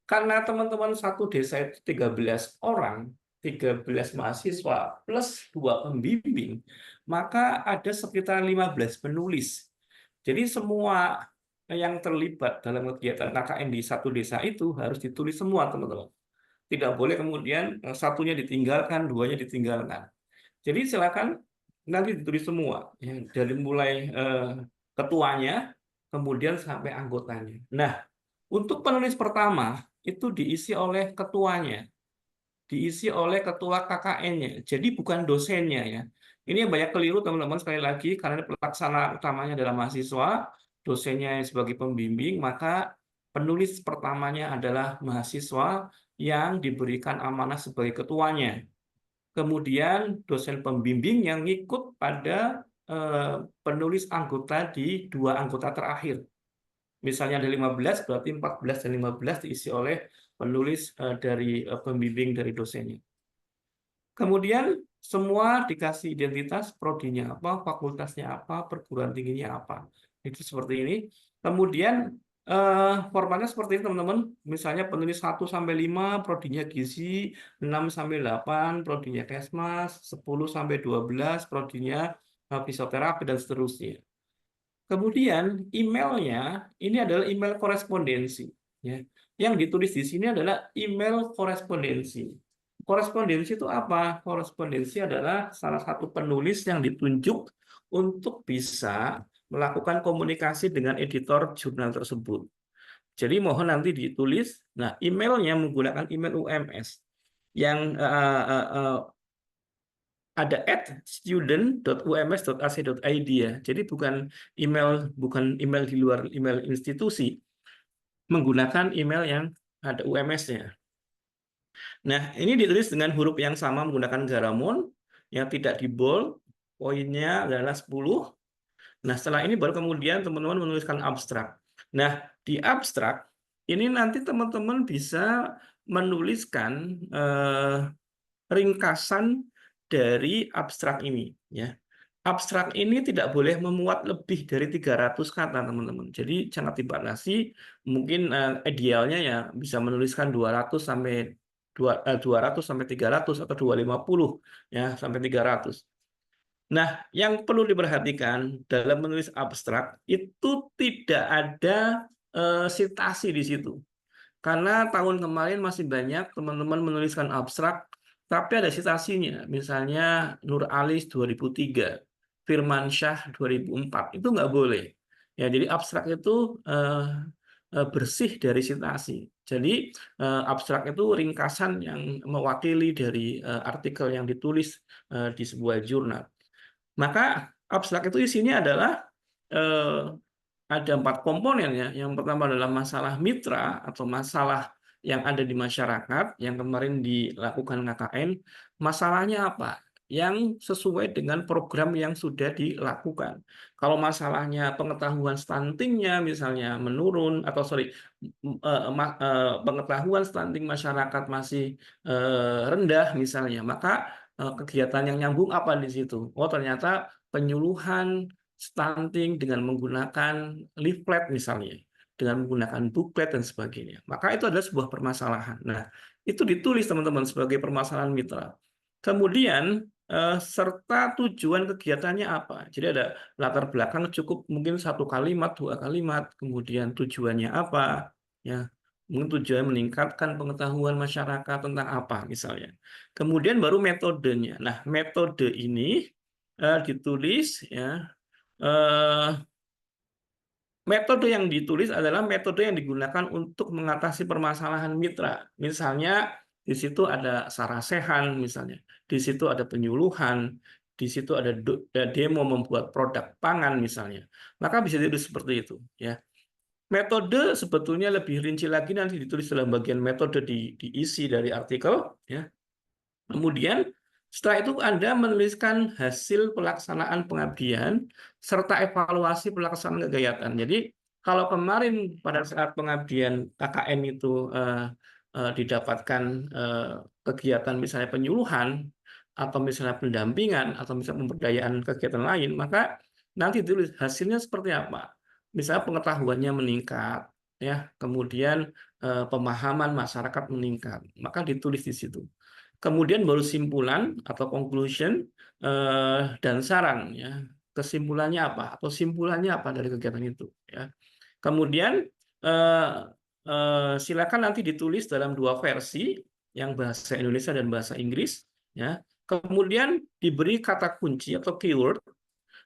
Karena teman-teman satu desa itu 13 orang, 13 mahasiswa plus 2 pembimbing, maka ada sekitar 15 penulis. Jadi semua yang terlibat dalam kegiatan KKN di satu desa itu harus ditulis semua, teman-teman. Tidak boleh kemudian satunya ditinggalkan, duanya ditinggalkan. Jadi silakan nanti ditulis semua, ya, dari mulai ketuanya, kemudian sampai anggotanya. Nah, untuk penulis pertama itu diisi oleh ketuanya, diisi oleh ketua KKN-nya. Jadi bukan dosennya ya. Ini yang banyak keliru teman-teman, sekali lagi karena pelaksana utamanya adalah mahasiswa, dosennya sebagai pembimbing, maka penulis pertamanya adalah mahasiswa yang diberikan amanah sebagai ketuanya. Kemudian dosen pembimbing yang ngikut pada penulis anggota di 2 anggota terakhir. Misalnya ada 15, berarti 14 dan 15 diisi oleh penulis dari pembimbing dari dosennya. Kemudian semua dikasih identitas, prodinya apa, fakultasnya apa, perguruan tingginya apa. Itu seperti ini. Kemudian formatnya seperti ini, teman-teman. Misalnya penulis 1-5, prodinya gizi, 6-8, prodinya kesmas, 10-12, prodinya fisioterapi, dan seterusnya. Kemudian emailnya ini adalah email korespondensi, ya. Yang ditulis di sini adalah email korespondensi. Korespondensi itu apa? Korespondensi adalah salah satu penulis yang ditunjuk untuk bisa melakukan komunikasi dengan editor jurnal tersebut. Jadi mohon nanti ditulis. Nah, emailnya menggunakan email UMS yang ada @student.ums.ac.id ya. Jadi bukan email di luar email institusi, menggunakan email yang ada UMS-nya. Nah, ini ditulis dengan huruf yang sama menggunakan Garamond, yang tidak di bold, poinnya adalah 10. Nah, setelah ini baru kemudian teman-teman menuliskan abstrak. Nah, di abstrak, ini nanti teman-teman bisa menuliskan ringkasan dari abstrak ini. Ya. Abstrak ini tidak boleh memuat lebih dari 300 kata, teman-teman. Jadi jangan dibatasi, mungkin idealnya ya bisa menuliskan 200 sampai 300 atau 250 ya sampai 300. Nah, yang perlu diperhatikan dalam menulis abstrak itu tidak ada sitasi di situ. Karena tahun kemarin masih banyak teman-teman menuliskan abstrak, tapi ada sitasinya. Misalnya Nur Alis 2003, Firman Syah 2004, itu nggak boleh. Ya, jadi abstrak itu bersih dari sitasi. Jadi abstrak itu ringkasan yang mewakili dari artikel yang ditulis di sebuah jurnal. Maka abstrak itu isinya adalah ada 4 komponen ya. Yang pertama adalah masalah mitra atau masalah yang ada di masyarakat yang kemarin dilakukan KKN. Masalahnya apa? Yang sesuai dengan program yang sudah dilakukan. Kalau masalahnya pengetahuan stuntingnya misalnya menurun atau pengetahuan stunting masyarakat masih rendah misalnya, maka kegiatan yang nyambung apa di situ? Oh, ternyata penyuluhan stunting dengan menggunakan leaflet misalnya, dengan menggunakan booklet dan sebagainya. Maka itu adalah sebuah permasalahan. Nah, itu ditulis teman-teman sebagai permasalahan mitra. Kemudian serta tujuan kegiatannya apa. Jadi ada latar belakang cukup mungkin 1 kalimat, 2 kalimat, kemudian tujuannya apa, ya. Mungkin tujuan meningkatkan pengetahuan masyarakat tentang apa misalnya. Kemudian baru metodenya. Nah, metode ini ditulis ya. Metode yang ditulis adalah metode yang digunakan untuk mengatasi permasalahan mitra. Misalnya di situ ada sarasehan misalnya, di situ ada penyuluhan, di situ ada demo membuat produk pangan misalnya. Maka bisa ditulis seperti itu ya. Metode sebetulnya lebih rinci lagi nanti ditulis dalam bagian metode diisi dari artikel ya. Kemudian setelah itu Anda menuliskan hasil pelaksanaan pengabdian serta evaluasi pelaksanaan kegiatan. Jadi kalau kemarin pada saat pengabdian KKN itu didapatkan kegiatan misalnya penyuluhan atau misalnya pendampingan atau misalnya pemberdayaan kegiatan lain, maka nanti ditulis hasilnya seperti apa. Misalnya pengetahuannya meningkat, ya, kemudian pemahaman masyarakat meningkat, maka ditulis di situ. Kemudian baru simpulan atau conclusion dan saran ya. Kesimpulannya apa atau simpulannya apa dari kegiatan itu ya. Kemudian silakan nanti ditulis dalam 2 versi, yang bahasa Indonesia dan bahasa Inggris ya. Kemudian diberi kata kunci atau keyword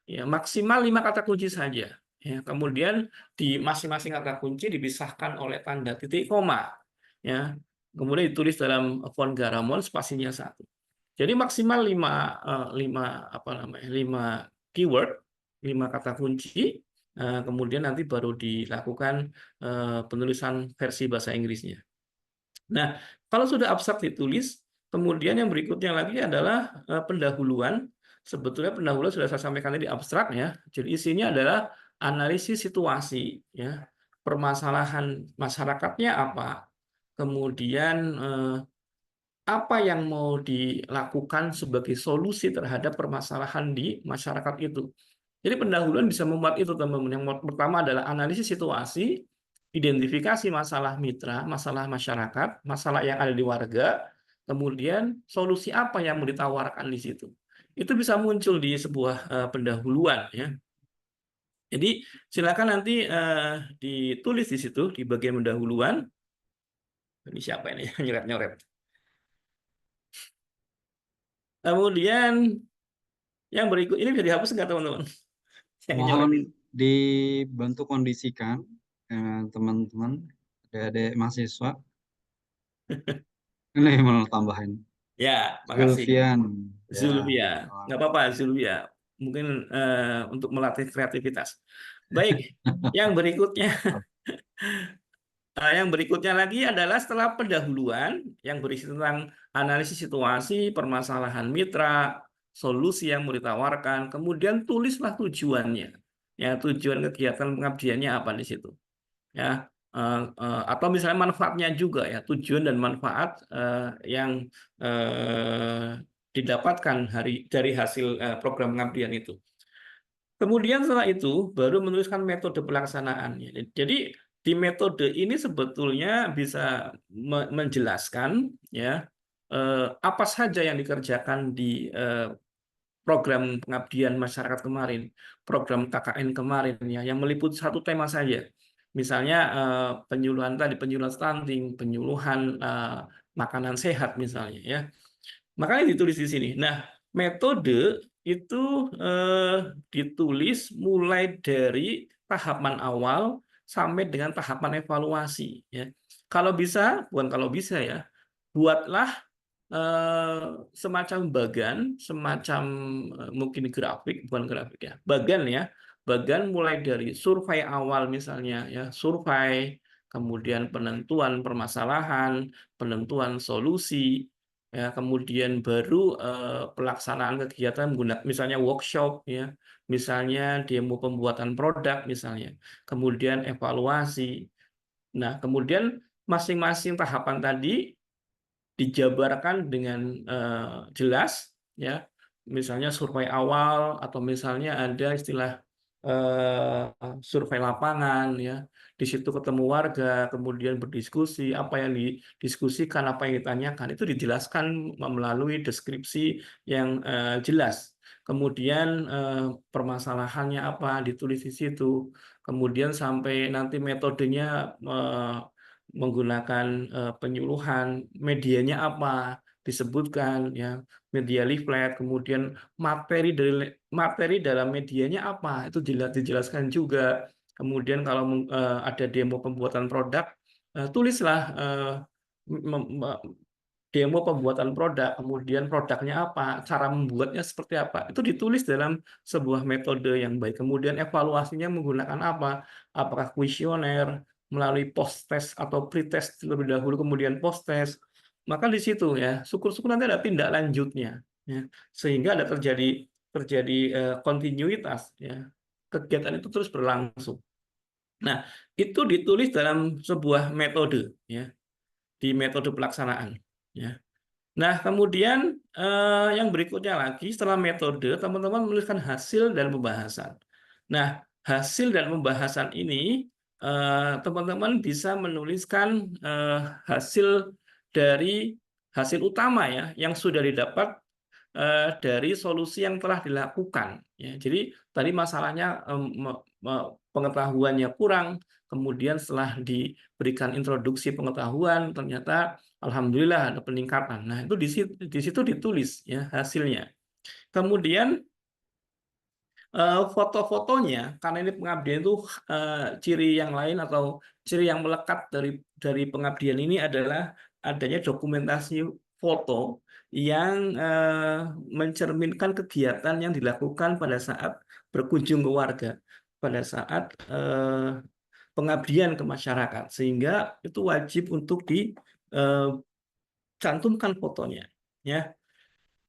ya, maksimal 5 kata kunci saja ya. Kemudian di masing-masing kata kunci dipisahkan oleh tanda titik koma ya. Kemudian ditulis dalam font Garamond spasinya 1. Jadi maksimal 5 keyword, 5 kata kunci. Kemudian nanti baru dilakukan penulisan versi bahasa Inggrisnya. Nah, kalau sudah abstrak ditulis, kemudian yang berikutnya lagi adalah pendahuluan. Sebetulnya pendahuluan sudah saya sampaikan tadi abstrak ya. Jadi isinya adalah analisis situasi ya. Permasalahan masyarakatnya apa? Kemudian apa yang mau dilakukan sebagai solusi terhadap permasalahan di masyarakat itu. Jadi pendahuluan bisa membuat itu, teman-teman. Yang pertama adalah analisis situasi, identifikasi masalah mitra, masalah masyarakat, masalah yang ada di warga, kemudian solusi apa yang mau ditawarkan di situ. Itu bisa muncul di sebuah pendahuluan ya. Jadi silakan nanti ditulis di situ di bagian pendahuluan. Ini siapa ini yang nyoret-nyoret? Kemudian yang berikut ini bisa dihapus nggak teman-teman? Mohon dibantu kondisikan teman-teman, adik-adik mahasiswa. Ini mau tambahin. Ya, makasih. Zulfian. Ya. Zulfia, nggak apa-apa Zulfia. Mungkin untuk melatih kreativitas. Baik, yang berikutnya, lagi adalah setelah pendahuluan yang berisi tentang analisis situasi, permasalahan mitra, solusi yang mau ditawarkan, kemudian tulislah tujuannya. Ya, tujuan kegiatan pengabdiannya apa di situ. Ya, atau misalnya manfaatnya juga ya, tujuan dan manfaat yang didapatkan dari hasil program pengabdian itu. Kemudian setelah itu baru menuliskan metode pelaksanaannya. Jadi di metode ini sebetulnya bisa menjelaskan ya apa saja yang dikerjakan di program pengabdian masyarakat kemarin, program KKN kemarin ya, yang meliputi satu tema saja. Misalnya penyuluhan stunting, penyuluhan makanan sehat misalnya ya. Makanya ditulis di sini. Nah, metode itu ditulis mulai dari tahapan awal sampai dengan tahapan evaluasi ya. Kalau bisa, bukan kalau bisa ya, buatlah semacam bagan, semacam mungkin grafik, bukan grafik ya, bagan ya, bagan mulai dari survei awal misalnya ya, survei, kemudian penentuan permasalahan, penentuan solusi, ya, kemudian baru pelaksanaan kegiatan menggunakan misalnya workshop ya, misalnya demo pembuatan produk misalnya, kemudian evaluasi. Nah, kemudian masing-masing tahapan tadi dijabarkan dengan jelas ya, misalnya survei awal atau misalnya ada istilah survei lapangan ya, di situ ketemu warga kemudian berdiskusi, apa yang didiskusikan, apa yang ditanyakan itu dijelaskan melalui deskripsi yang jelas, kemudian permasalahannya apa ditulis di situ, kemudian sampai nanti metodenya menggunakan penyuluhan, medianya apa disebutkan ya, media leaflet, kemudian materi dalam medianya apa itu dijelaskan juga, kemudian kalau ada demo pembuatan produk, tulislah demo pembuatan produk, kemudian produknya apa, cara membuatnya seperti apa, itu ditulis dalam sebuah metode yang baik. Kemudian evaluasinya menggunakan apa, apakah kuesioner, melalui post-test atau pre-test terlebih dahulu, kemudian post-test. Maka di situ ya, syukur-syukur nanti ada tindak lanjutnya, ya, sehingga ada terjadi kontinuitas, ya, kegiatan itu terus berlangsung. Nah, itu ditulis dalam sebuah metode, ya, di metode pelaksanaan. Ya. Nah, kemudian yang berikutnya lagi setelah metode, teman-teman menuliskan hasil dan pembahasan. Nah, hasil dan pembahasan ini teman-teman bisa menuliskan hasil dari hasil utama ya yang sudah didapat dari solusi yang telah dilakukan. Ya, jadi tadi masalahnya pengetahuannya kurang, kemudian setelah diberikan introduksi pengetahuan, ternyata alhamdulillah ada peningkatan. Nah, itu di situ ditulis ya hasilnya. Kemudian foto-fotonya, karena ini pengabdian itu ciri yang lain atau ciri yang melekat dari pengabdian ini adalah adanya dokumentasi foto yang mencerminkan kegiatan yang dilakukan pada saat berkunjung ke warga, pada saat pengabdian ke masyarakat, sehingga itu wajib untuk dicantumkan fotonya, ya.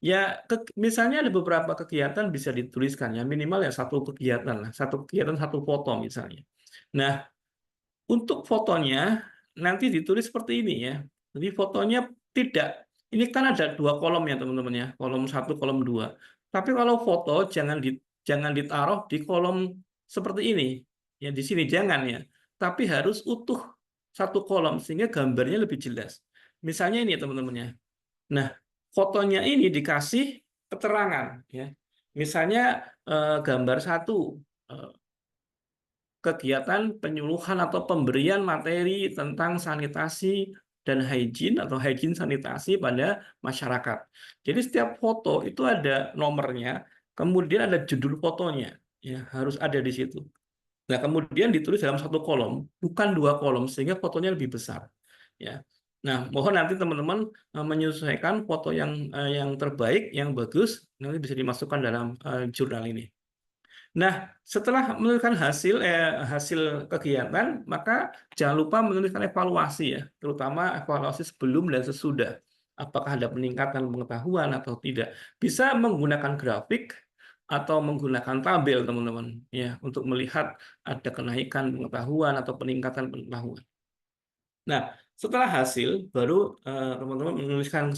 Ya, misalnya ada beberapa kegiatan bisa dituliskan ya, minimal ya satu kegiatan lah, satu kegiatan satu foto misalnya. Nah, untuk fotonya nanti ditulis seperti ini ya. Jadi fotonya tidak, ini kan ada dua kolom ya teman-teman ya, kolom 1, kolom 2. Tapi kalau foto jangan ditaruh di kolom seperti ini. Ya di sini jangan ya. Tapi harus utuh satu kolom sehingga gambarnya lebih jelas. Misalnya ini ya teman-teman ya. Nah, fotonya ini dikasih keterangan ya. Misalnya gambar 1 kegiatan penyuluhan atau pemberian materi tentang sanitasi dan hygiene atau hygiene sanitasi pada masyarakat. Jadi setiap foto itu ada nomornya, kemudian ada judul fotonya, ya harus ada di situ. Nah, kemudian ditulis dalam satu kolom, bukan dua kolom, sehingga fotonya lebih besar. Ya, Nah, mohon nanti teman-teman menyesuaikan foto yang terbaik, yang bagus, nanti bisa dimasukkan dalam jurnal ini. Nah, setelah menuliskan hasil kegiatan, maka jangan lupa menuliskan evaluasi ya, terutama evaluasi sebelum dan sesudah. Apakah ada peningkatan pengetahuan atau tidak? Bisa menggunakan grafik atau menggunakan tabel, teman-teman, ya, untuk melihat ada kenaikan pengetahuan atau peningkatan pengetahuan. Nah, setelah hasil, baru teman-teman menuliskan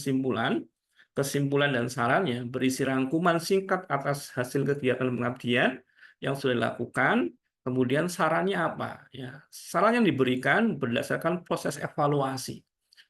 kesimpulan dan sarannya berisi rangkuman singkat atas hasil kegiatan pengabdian yang sudah dilakukan, kemudian sarannya apa? Ya, saran yang diberikan berdasarkan proses evaluasi.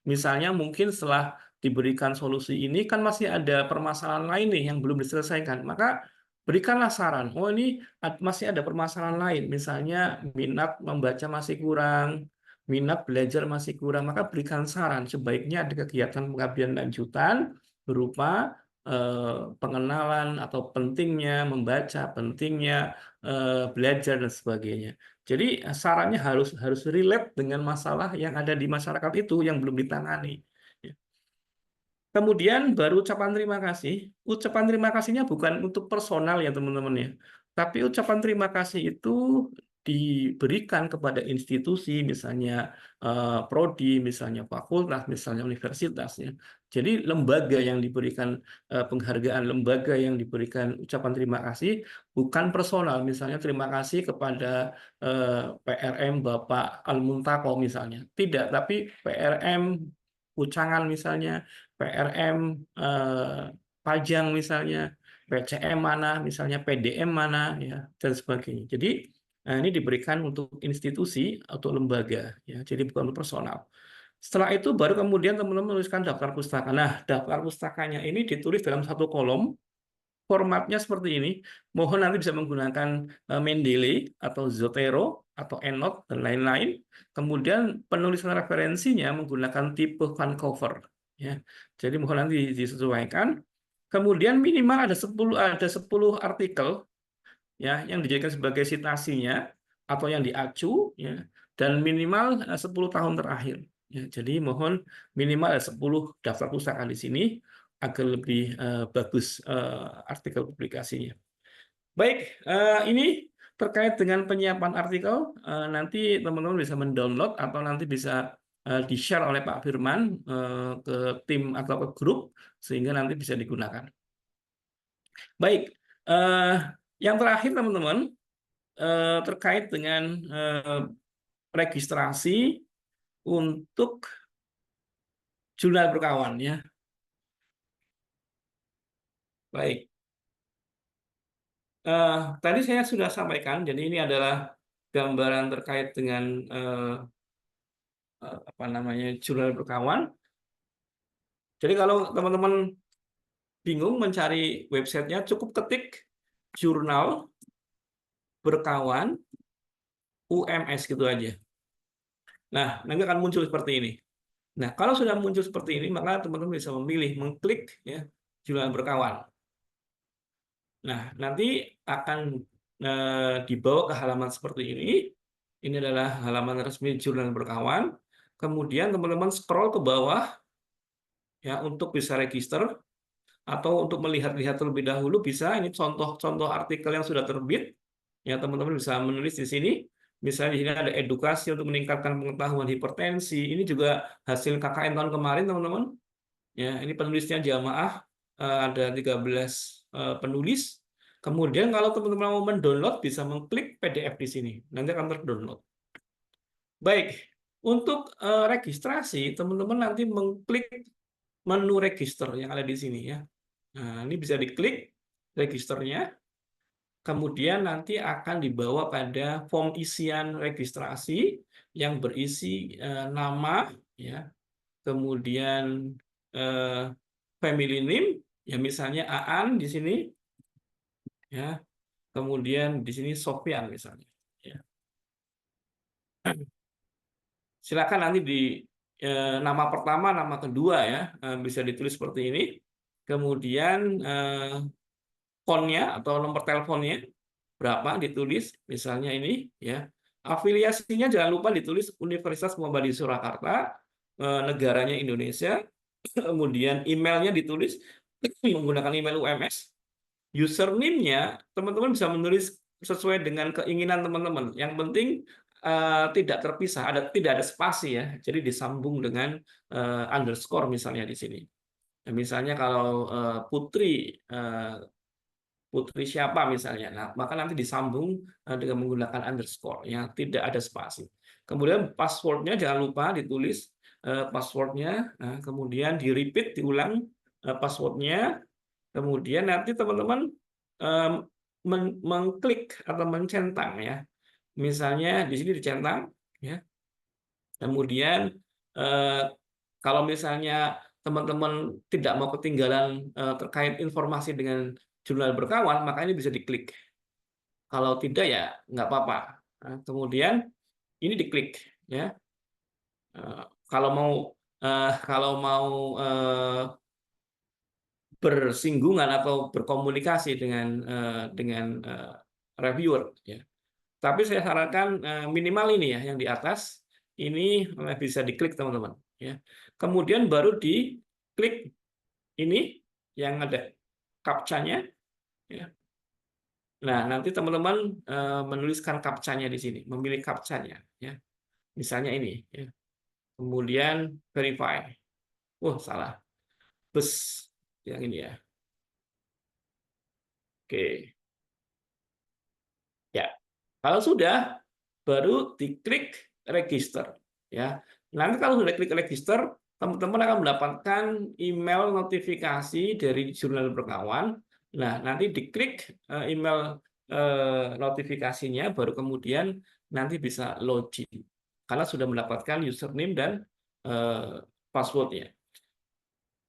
Misalnya mungkin setelah diberikan solusi ini kan masih ada permasalahan lain nih yang belum diselesaikan, maka berikanlah saran. Oh ini masih ada permasalahan lain, misalnya minat membaca masih kurang, minat belajar masih kurang, maka berikan saran sebaiknya ada kegiatan pengabdian lanjutan berupa pengenalan atau pentingnya membaca, pentingnya belajar dan sebagainya. Jadi sarannya harus relate dengan masalah yang ada di masyarakat itu yang belum ditangani. Kemudian baru ucapan terima kasih. Ucapan terima kasihnya bukan untuk personal ya teman-teman ya. Tapi ucapan terima kasih itu diberikan kepada institusi, misalnya prodi, misalnya fakultas, misalnya universitas ya. Jadi lembaga yang diberikan penghargaan, lembaga yang diberikan ucapan terima kasih bukan personal. Misalnya terima kasih kepada PRM Bapak Al-Muntaqo misalnya. Tidak, tapi PRM Ucangan misalnya, PRM Pajang misalnya, PCM mana misalnya, PDM mana ya dan sebagainya. Jadi ini diberikan untuk institusi atau lembaga ya, jadi bukan untuk personal. Setelah itu baru kemudian teman-teman menuliskan daftar pustaka. Nah, daftar pustakanya ini ditulis dalam satu kolom. Formatnya seperti ini. Mohon nanti bisa menggunakan Mendeley atau Zotero atau EndNote dan lain-lain. Kemudian penulisan referensinya menggunakan tipe Vancouver. Ya. Jadi mohon nanti disesuaikan. Kemudian minimal ada 10 artikel ya yang dijadikan sebagai citasinya atau yang diacu ya, dan minimal 10 tahun terakhir. Ya, jadi mohon minimal ada 10 daftar pustaka di sini agar lebih bagus artikel publikasinya. Baik, ini terkait dengan penyiapan artikel, nanti teman-teman bisa mendownload atau nanti bisa di-share oleh Pak Firman ke tim atau ke grup, sehingga nanti bisa digunakan. Baik, yang terakhir teman-teman, terkait dengan registrasi untuk jurnal berkawan ya. Baik. Tadi saya sudah sampaikan, jadi ini adalah gambaran terkait dengan jurnal berkawan. Jadi kalau teman-teman bingung mencari websitenya, cukup ketik jurnal berkawan UMS gitu aja. Nah, nanti akan muncul seperti ini. Nah, kalau sudah muncul seperti ini, maka teman-teman bisa memilih, mengklik ya jurnal berkawan. Nah, nanti akan dibawa ke halaman seperti ini. Ini adalah halaman resmi jurnal berkawan. Kemudian teman-teman scroll ke bawah ya untuk bisa register atau untuk melihat-lihat terlebih dahulu bisa. Ini contoh-contoh artikel yang sudah terbit. Ya, teman-teman bisa menulis di sini. Misalnya di sini ada edukasi untuk meningkatkan pengetahuan hipertensi. Ini juga hasil KKN tahun kemarin, teman-teman. Ya, ini penulisnya jamaah ada 13 penulis. Kemudian kalau teman-teman mau mendownload bisa mengklik PDF di sini. Nanti akan terdownload. Baik, untuk registrasi teman-teman nanti mengklik menu register yang ada di sini ya. Nah, ini bisa diklik registernya. Kemudian nanti akan dibawa pada form isian registrasi yang berisi nama ya. Kemudian family name, ya misalnya Aan di sini, ya. Kemudian di sini Sofyan misalnya. Ya. Silakan nanti di nama pertama, nama kedua ya bisa ditulis seperti ini. Kemudian phone-nya atau nomor teleponnya berapa ditulis, misalnya ini ya. Afiliasinya jangan lupa ditulis Universitas Muhammadiyah Surakarta. negaranya Indonesia, kemudian emailnya ditulis menggunakan email UMS, username-nya teman-teman bisa menulis sesuai dengan keinginan teman-teman. Yang penting tidak terpisah, tidak ada spasi ya. Jadi disambung dengan underscore misalnya di sini. Nah, misalnya kalau Putri siapa misalnya, nah, maka nanti disambung dengan menggunakan underscore, ya tidak ada spasi. Kemudian passwordnya jangan lupa ditulis passwordnya, nah, kemudian di repeat diulang passwordnya, kemudian nanti teman-teman mengklik atau mencentang ya, misalnya di sini dicentang, ya. Kemudian kalau misalnya teman-teman tidak mau ketinggalan terkait informasi dengan jurnal berkawan, maka ini bisa diklik. Kalau tidak ya nggak apa-apa. Nah, kemudian ini diklik ya. Kalau mau bersinggungan atau berkomunikasi dengan reviewer ya. Tapi saya sarankan minimal ini ya yang di atas ini bisa diklik teman-teman ya. Kemudian baru diklik ini yang ada captcha-nya ya. Nah, nanti teman-teman menuliskan captcha-nya di sini, memilih captcha-nya ya. Misalnya ini ya. Kemudian verify. Salah. Bus yang ini ya. Oke. Ya. Kalau sudah baru diklik register ya. Nanti kalau sudah klik register, teman-teman akan mendapatkan email notifikasi dari jurnal berkawan. Nah, nanti diklik email notifikasinya, baru kemudian nanti bisa login karena sudah mendapatkan username dan passwordnya.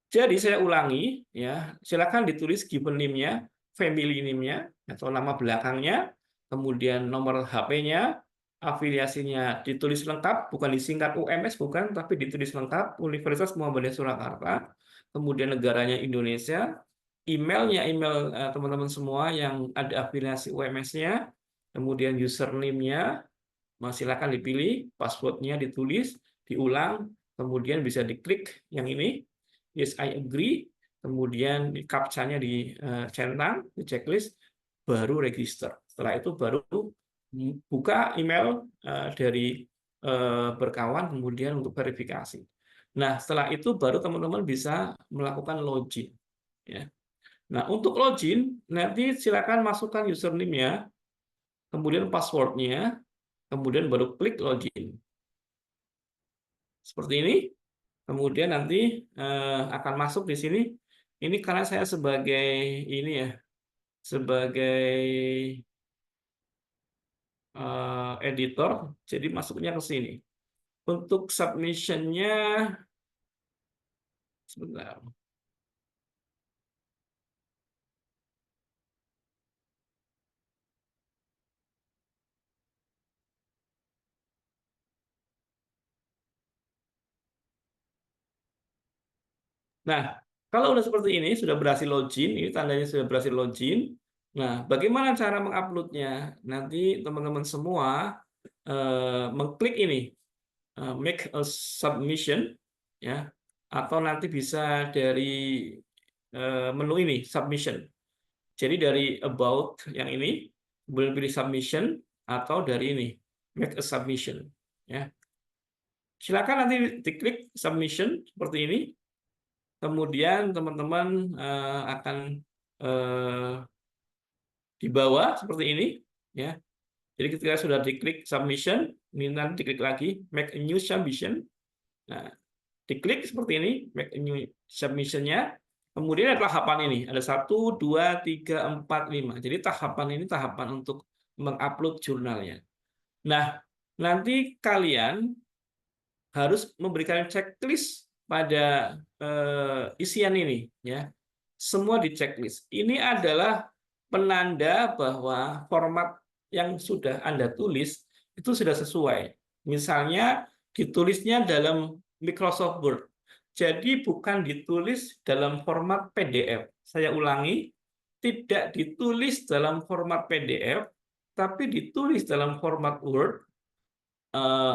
Jadi saya ulangi ya, silakan ditulis given name-nya, family name-nya atau nama belakangnya, kemudian nomor HP-nya, afiliasinya ditulis lengkap, bukan disingkat UMS, bukan, tapi ditulis lengkap, Universitas Muhammadiyah Surakarta, kemudian negaranya Indonesia, emailnya email teman-teman semua yang ada afiliasi UMS-nya, kemudian username-nya, silakan dipilih, password-nya ditulis, diulang, kemudian bisa diklik yang ini, yes I agree, kemudian captcha-nya dicentang, di checklist, baru register. Setelah itu baru buka email dari berkawan, kemudian untuk verifikasi. Nah, setelah itu baru teman-teman bisa melakukan login. Ya. Nah, untuk login, nanti silakan masukkan username-nya, kemudian password-nya, kemudian baru klik login. Seperti ini. Kemudian nanti akan masuk di sini. Ini karena saya sebagai ini ya, sebagai editor, jadi masuknya ke sini. Untuk submission-nya, sebentar. Nah, kalau udah seperti ini, sudah berhasil login, ini tandanya sudah berhasil login. Nah, bagaimana cara menguploadnya? Nanti teman-teman semua mengklik ini, make a submission, ya, atau nanti bisa dari menu ini, submission. Jadi dari about yang ini, boleh pilih submission, atau dari ini, make a submission. Ya. Silakan nanti diklik submission seperti ini. Kemudian teman-teman akan di bawah seperti ini, ya. Jadi ketika sudah diklik submission, ini nanti diklik lagi make a new submission. Nah, diklik seperti ini, make a new submission-nya. Kemudian ada tahapan ini, ada 1, 2, 3, 4, 5. Jadi tahapan ini tahapan untuk mengupload jurnalnya. Nah, nanti kalian harus memberikan checklist pada isian ini, ya. Semua di checklist. Ini adalah penanda bahwa format yang sudah Anda tulis itu sudah sesuai. Misalnya ditulisnya dalam Microsoft Word. Jadi bukan ditulis dalam format PDF. Saya ulangi, tidak ditulis dalam format PDF, tapi ditulis dalam format Word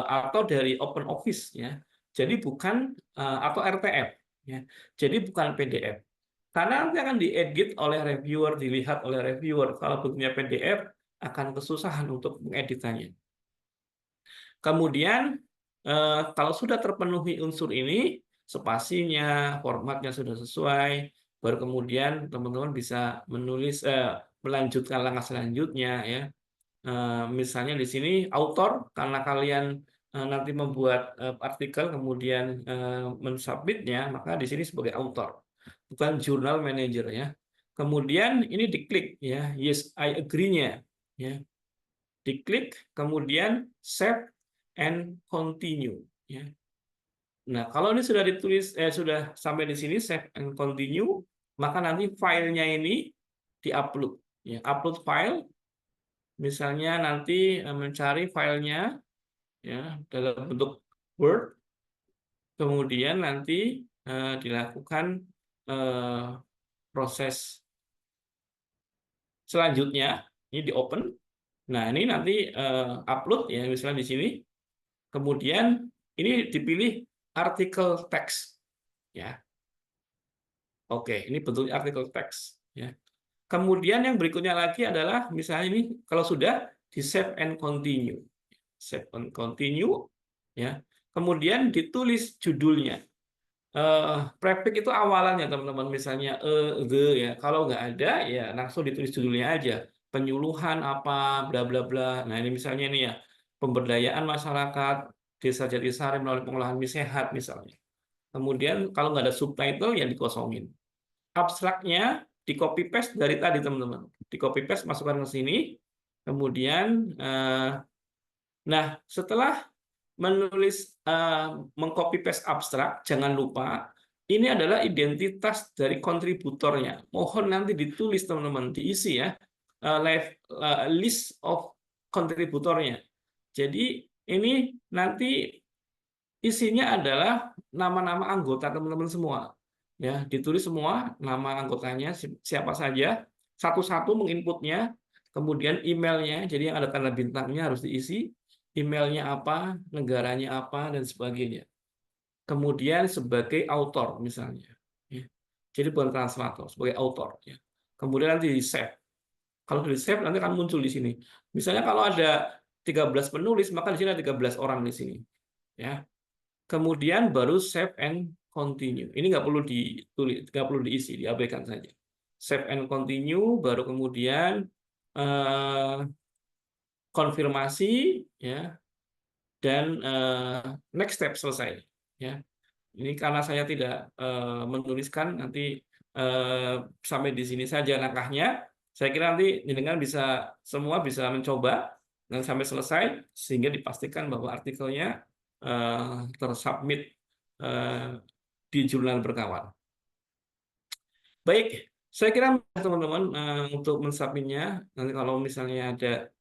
atau dari OpenOffice ya. Jadi bukan atau RTF, ya. Jadi bukan PDF. Karena nanti akan diedit oleh reviewer, dilihat oleh reviewer. Kalau bentuknya PDF, akan kesusahan untuk mengeditannya. Kemudian, kalau sudah terpenuhi unsur ini, spasinya, formatnya sudah sesuai, baru kemudian teman-teman bisa melanjutkan langkah selanjutnya, ya. Misalnya di sini author, karena kalian nanti membuat artikel kemudian mensubmitnya, maka di sini sebagai author, bukan journal manager, ya. Kemudian ini diklik, ya, yes I agree-nya, ya, diklik, kemudian save and continue, ya. Nah, kalau ini sudah ditulis, sudah sampai di sini save and continue, maka nanti filenya ini diupload, ya, upload file. Misalnya nanti mencari filenya, ya, dalam bentuk Word, kemudian nanti dilakukan proses selanjutnya, ini di open. Nah, ini nanti upload, ya, misalnya di sini. Kemudian ini dipilih artikel teks, ya. Oke, ini bentuknya artikel teks, ya. Kemudian yang berikutnya lagi adalah misalnya ini kalau sudah di save and continue. Save and continue, ya. Kemudian ditulis judulnya. Prefix itu awalannya, teman-teman, misalnya the, ya. Kalau nggak ada, ya langsung ditulis judulnya aja. Penyuluhan apa, bla bla bla. Nah, ini misalnya ini, ya, pemberdayaan masyarakat Desa Jatisari melalui pengolahan mie sehat misalnya. Kemudian kalau nggak ada subtitle, ya dikosongin. Abstraknya di copy paste dari tadi, teman-teman. Di copy paste, masukkan ke sini. Kemudian, nah, setelah menulis mengcopy paste abstrak, jangan lupa ini adalah identitas dari kontributornya. Mohon nanti ditulis, teman-teman, diisi, ya, list of kontributornya. Jadi ini nanti isinya adalah nama-nama anggota teman-teman semua, ya, ditulis semua nama anggotanya siapa saja, satu-satu menginputnya, kemudian emailnya, jadi yang ada tanda bintangnya harus diisi, emailnya apa, negaranya apa, dan sebagainya. Kemudian sebagai author misalnya, ya. Jadi bukan translator, sebagai author, ya. Kemudian nanti di save. Kalau di save nanti akan muncul di sini. Misalnya kalau ada 13 penulis, maka di sini ada 13 orang di sini, ya. Kemudian baru save and continue. Ini nggak perlu ditulis, nggak perlu diisi, diabaikan saja. Save and continue, baru kemudian konfirmasi, ya, dan next step selesai, ya. Ini karena saya tidak menuliskan, nanti sampai di sini saja langkahnya. Saya kira nanti dengan semua bisa mencoba dan sampai selesai, sehingga dipastikan bahwa artikelnya tersubmit di jurnal berkawan. Baik, saya kira teman-teman untuk mensubmitnya, nanti kalau misalnya ada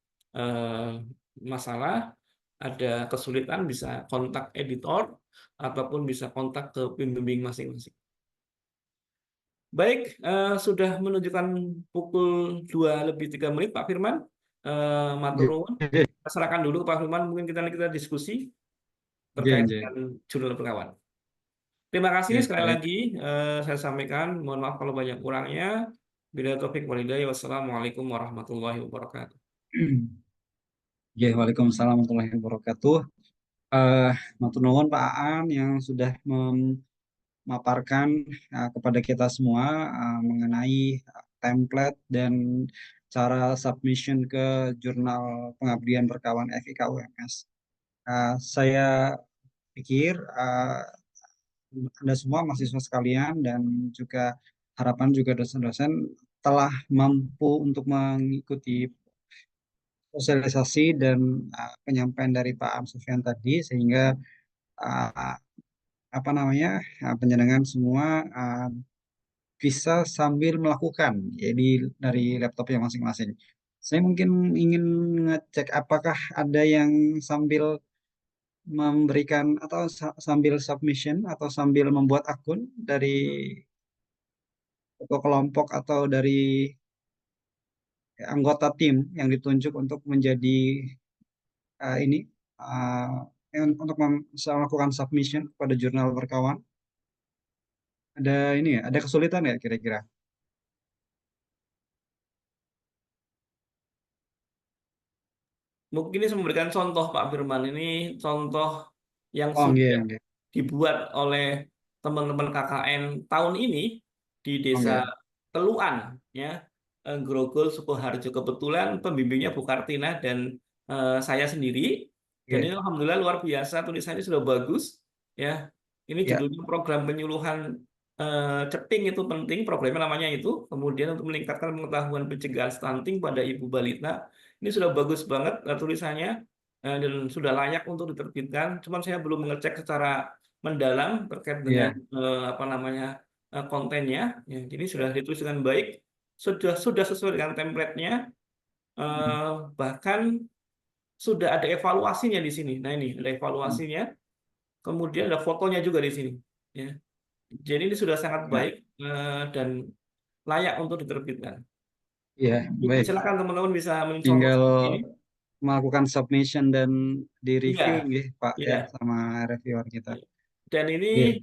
masalah, ada kesulitan, bisa kontak editor ataupun bisa kontak ke pembimbing masing-masing. Baik, sudah menunjukkan pukul 2:03 Pak Firman. Matur nuwun. Kita serahkan dulu ke Pak Firman, mungkin kita diskusi terkait dengan jurnal berkawan. Terima kasih sekali lagi saya sampaikan, mohon maaf kalau banyak kurangnya. Bila taufik wal hidayah, wassalamualaikum warahmatullahi wabarakatuh. Ya, waalaikumsalam warahmatullahi wabarakatuh. Matur nuwun Pak Aan yang sudah memaparkan kepada kita semua mengenai template dan cara submission ke Jurnal Pengabdian Berkawan FIK UMS. Saya pikir Anda semua mahasiswa sekalian dan juga harapan juga dosen-dosen telah mampu untuk mengikuti sosialisasi dan penyampaian dari Pak Am Sufyan tadi, sehingga penjenengan semua bisa sambil melakukan, jadi dari laptopnya masing-masing. Saya mungkin ingin ngecek apakah ada yang sambil memberikan atau sambil submission atau sambil membuat akun dari kelompok atau dari anggota tim yang ditunjuk untuk menjadi ini untuk melakukan submission pada jurnal berkawan? Ada ini ya, ada kesulitan ya kira-kira? Mungkin ini saya memberikan contoh Pak Firman, ini contoh yang Oh, sudah nggih, nggih. dibuat oleh teman-teman KKN tahun ini di Oh, Desa nggih. Teluan, ya, Grogol, Sukoharjo. Kebetulan pembimbingnya Bu Kartina dan saya sendiri. Dan Nggih. ini alhamdulillah luar biasa, tulisannya sudah bagus, ya. Ini Ya. judulnya program penyuluhan ceting itu penting, programnya namanya itu. Kemudian untuk meningkatkan pengetahuan pencegahan stunting pada ibu balita. Ini sudah bagus banget tulisannya dan sudah layak untuk diterbitkan. Cuman saya belum mengecek secara mendalam terkait dengan Iya. apa namanya kontennya. Ya, jadi sudah ditulis dengan baik, sudah sesuai dengan template-nya. Bahkan sudah ada evaluasinya di sini. Nah ini ada evaluasinya. Kemudian ada fotonya juga di sini. Ya. Jadi ini sudah sangat Ya. baik dan layak untuk diterbitkan. Iya, baik. Silakan teman-teman bisa mencontoh Tinggal seperti ini. melakukan submission dan di Iya, review nggih, Pak iya. ya sama reviewer kita. Dan ini Nggih.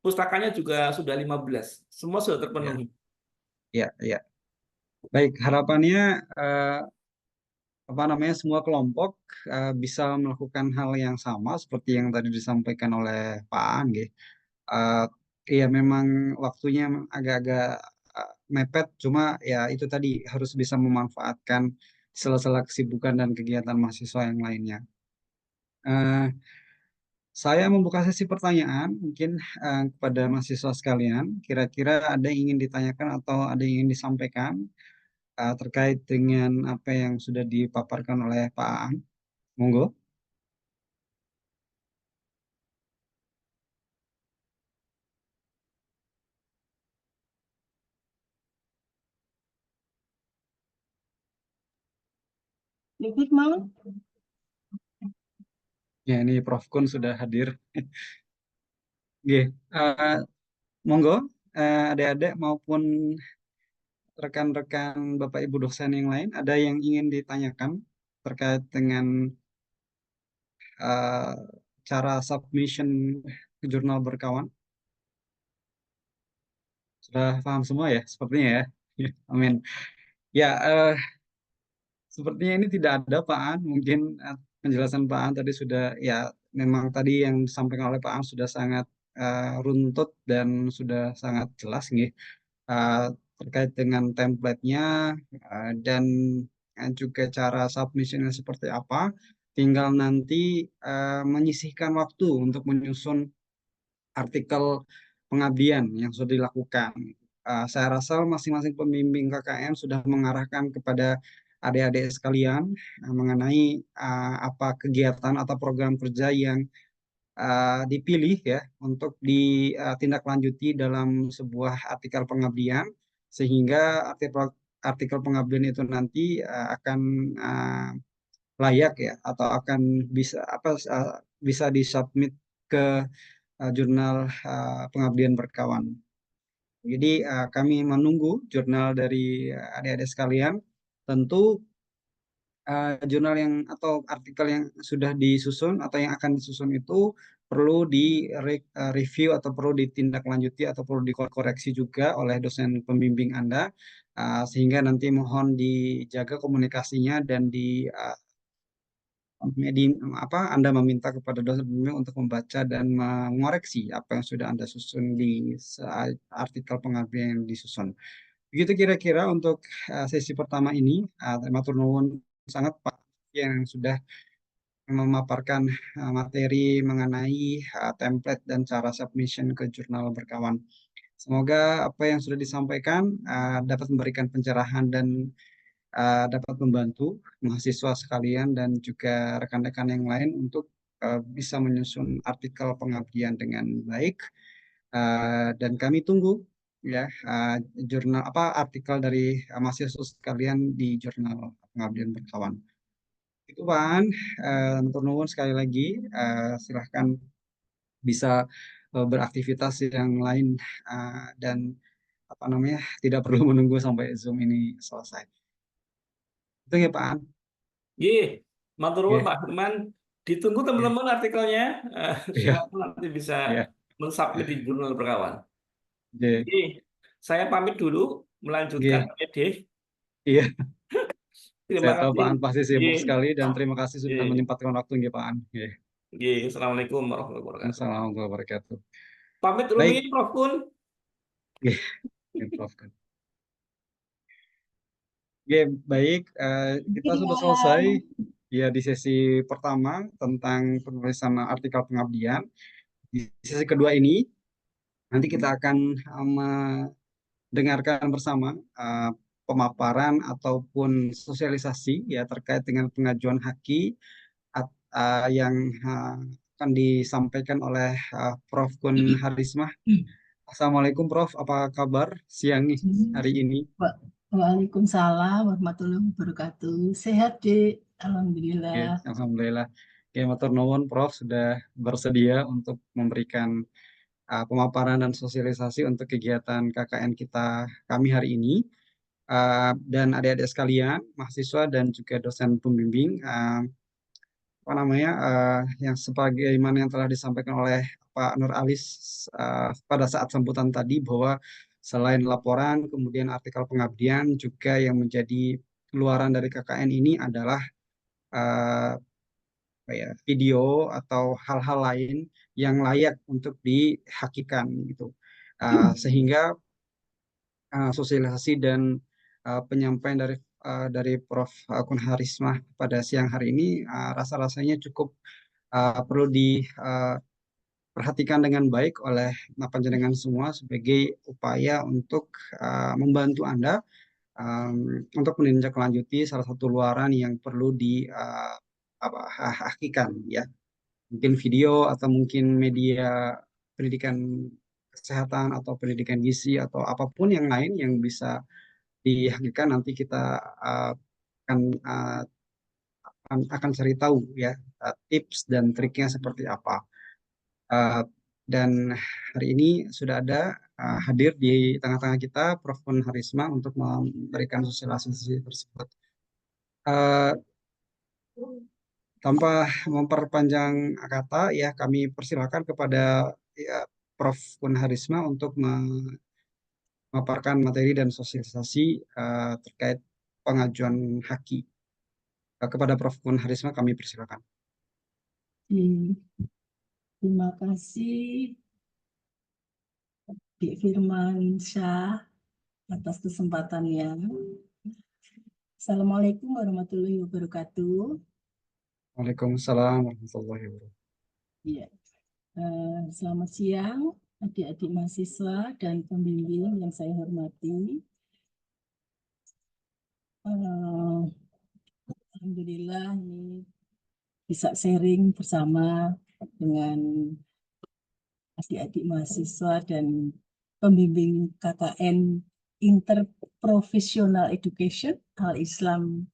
pustakanya juga sudah 15. Semua sudah Ya. terpenuhi. Ya, ya. Baik, harapannya apa namanya semua kelompok bisa melakukan hal yang sama seperti yang tadi disampaikan oleh Pak Aan nggih. Iya memang waktunya agak-agak mepet, cuma ya itu tadi harus bisa memanfaatkan sela-sela kesibukan dan kegiatan mahasiswa yang lainnya. Eh, saya membuka sesi pertanyaan mungkin kepada mahasiswa sekalian. Kira-kira ada yang ingin ditanyakan atau ada yang ingin disampaikan terkait dengan apa yang sudah dipaparkan oleh Pak Aan. Monggo. Ya, ini Prof. Kun sudah hadir. Oke, monggo adik-adik maupun rekan-rekan Bapak Ibu dosen yang lain, ada yang ingin ditanyakan terkait dengan eh, cara submission ke jurnal berkawan? Sudah paham semua ya, sepertinya ya. Amin. Ya, sepertinya ini tidak ada Pak An. Mungkin penjelasan Pak An tadi sudah ya memang tadi yang disampaikan oleh Pak An sudah sangat runtut dan sudah sangat jelas nih terkait dengan template-nya dan juga cara submissionnya seperti apa. Tinggal nanti menyisihkan waktu untuk menyusun artikel pengabdian yang sudah dilakukan. Saya rasa masing-masing pembimbing KKN sudah mengarahkan kepada adik-adik sekalian mengenai apa kegiatan atau program kerja yang dipilih ya untuk ditindaklanjuti dalam sebuah artikel pengabdian sehingga artikel pengabdian itu nanti akan layak ya atau akan bisa disubmit ke jurnal pengabdian berkawan. Jadi kami menunggu jurnal dari adik-adik sekalian. Tentu jurnal yang atau artikel yang sudah disusun atau yang akan disusun itu perlu di review atau perlu ditindaklanjuti atau perlu dikoreksi juga oleh dosen pembimbing Anda sehingga nanti mohon dijaga komunikasinya dan Anda meminta kepada dosen pembimbing untuk membaca dan mengoreksi apa yang sudah Anda susun di artikel pengabdian yang disusun. Begitu kira-kira untuk sesi pertama ini. Terima kasih sangat Pak yang sudah memaparkan materi mengenai template dan cara submission ke jurnal berkawan. Semoga apa yang sudah disampaikan dapat memberikan pencerahan dan dapat membantu mahasiswa sekalian dan juga rekan-rekan yang lain untuk bisa menyusun artikel pengabdian dengan baik. Dan kami tunggu ya jurnal artikel dari mahasiswa sekalian di jurnal pengabdian berkawan. Itu Pak, Matur nuwun sekali lagi silahkan bisa beraktivitas yang lain dan apa namanya tidak perlu menunggu sampai Zoom ini selesai. Itu ya Pak. Matur nuwun Oke. Pak Firman. Ditunggu teman-teman artikelnya. Iya, Silakan nanti bisa iya. mensubmit di Jurnal Perkawan. Oke, Oke, saya pamit dulu, melanjutkan oke. Ede. Iya, Terima saya tahu kasih. Pak An pasti Oke, sibuk sekali dan terima kasih sudah oke, menyempatkan waktu nggih Pak An. Oke. oke. Assalamualaikum warahmatullahi wabarakatuh. Assalamualaikum warahmatullahi wabarakatuh. Pamit Baik, Rumi, Prof. Kun. oke, Prof. Oke, baik. Kita sudah selesai ya di sesi pertama tentang penulisan artikel pengabdian. Di sesi kedua ini nanti kita akan mendengarkan bersama pemaparan ataupun sosialisasi ya terkait dengan pengajuan haki yang akan disampaikan oleh Prof. Kun Harismah. Assalamualaikum Prof, apa kabar siang hari ini? Waalaikumsalam warahmatullahi wabarakatuh. Sehat, Dek. Oke, Alhamdulillah. alhamdulillah. Oke, matur nuwun Prof sudah bersedia untuk memberikan pemaparan dan sosialisasi untuk kegiatan KKN kami hari ini. Dan adik-adik sekalian, mahasiswa dan juga dosen pembimbing, apa namanya, yang sebagaimana yang telah disampaikan oleh Pak Nur Alis pada saat sambutan tadi bahwa selain laporan, kemudian artikel pengabdian juga yang menjadi keluaran dari KKN ini adalah video atau hal-hal lain yang layak untuk dihakikan gitu. Sehingga sosialisasi dan penyampaian dari Prof. Kun Harismah pada siang hari ini rasa-rasanya cukup perlu diperhatikan dengan baik oleh panjenengan semua sebagai upaya untuk membantu Anda untuk menindaklanjuti salah satu luaran yang perlu dihakikan ya. Mungkin video atau mungkin media pendidikan kesehatan atau pendidikan gizi atau apapun yang lain yang bisa dihakikan nanti kita akan akan cari tahu ya tips dan triknya seperti apa. Dan hari ini sudah ada hadir di tengah-tengah kita Prof. Kun Harisma untuk memberikan sosialisasi tersebut. Tanpa memperpanjang kata ya kami persilakan kepada ya, Prof. Kun Harisma untuk memaparkan materi dan sosialisasi terkait pengajuan haki. Kepada Prof. Kun Harisma kami persilakan. Terima kasih Dik Firman Syah atas kesempatannya. Assalamualaikum warahmatullahi wabarakatuh. Waalaikumsalam warahmatullahi wabarakatuh. Ya. Selamat siang adik-adik mahasiswa dan pembimbing yang saya hormati. Alhamdulillah ini bisa sharing bersama dengan adik-adik mahasiswa dan pembimbing KKN Interprofessional Education Al-Islam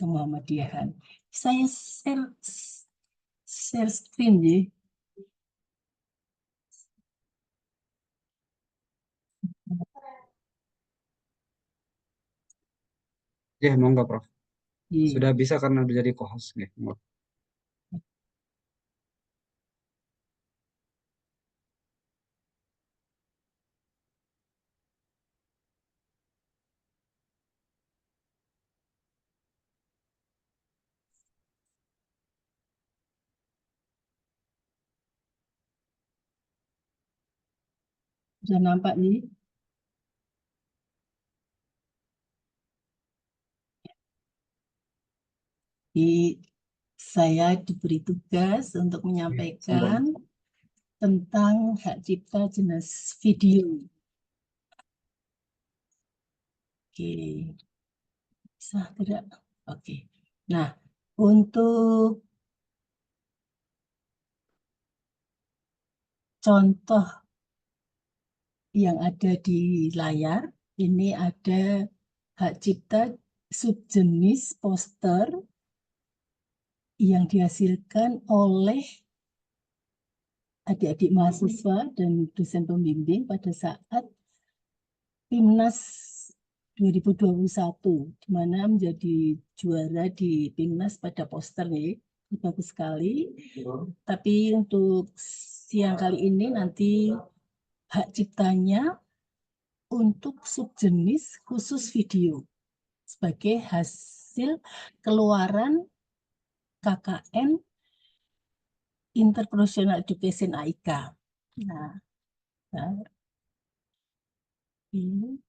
Muhammadiyahan. Saya share screen ya. Ya, monggo Prof. Iya. Sudah bisa karena udah jadi co-host ya. Sudah nampak nih? Saya diberi tugas untuk menyampaikan tentang hak cipta jenis video. Oke, bisa tidak? Oke. Nah, untuk contoh yang ada di layar, ini ada hak cipta subjenis poster yang dihasilkan oleh adik-adik mahasiswa dan dosen pembimbing pada saat Timnas 2021, di mana menjadi juara di Timnas pada poster nih. bagus sekali. Tapi untuk siang kali ini nanti hak ciptanya untuk subjenis khusus video sebagai hasil keluaran KKN Interprofessional Education AIK.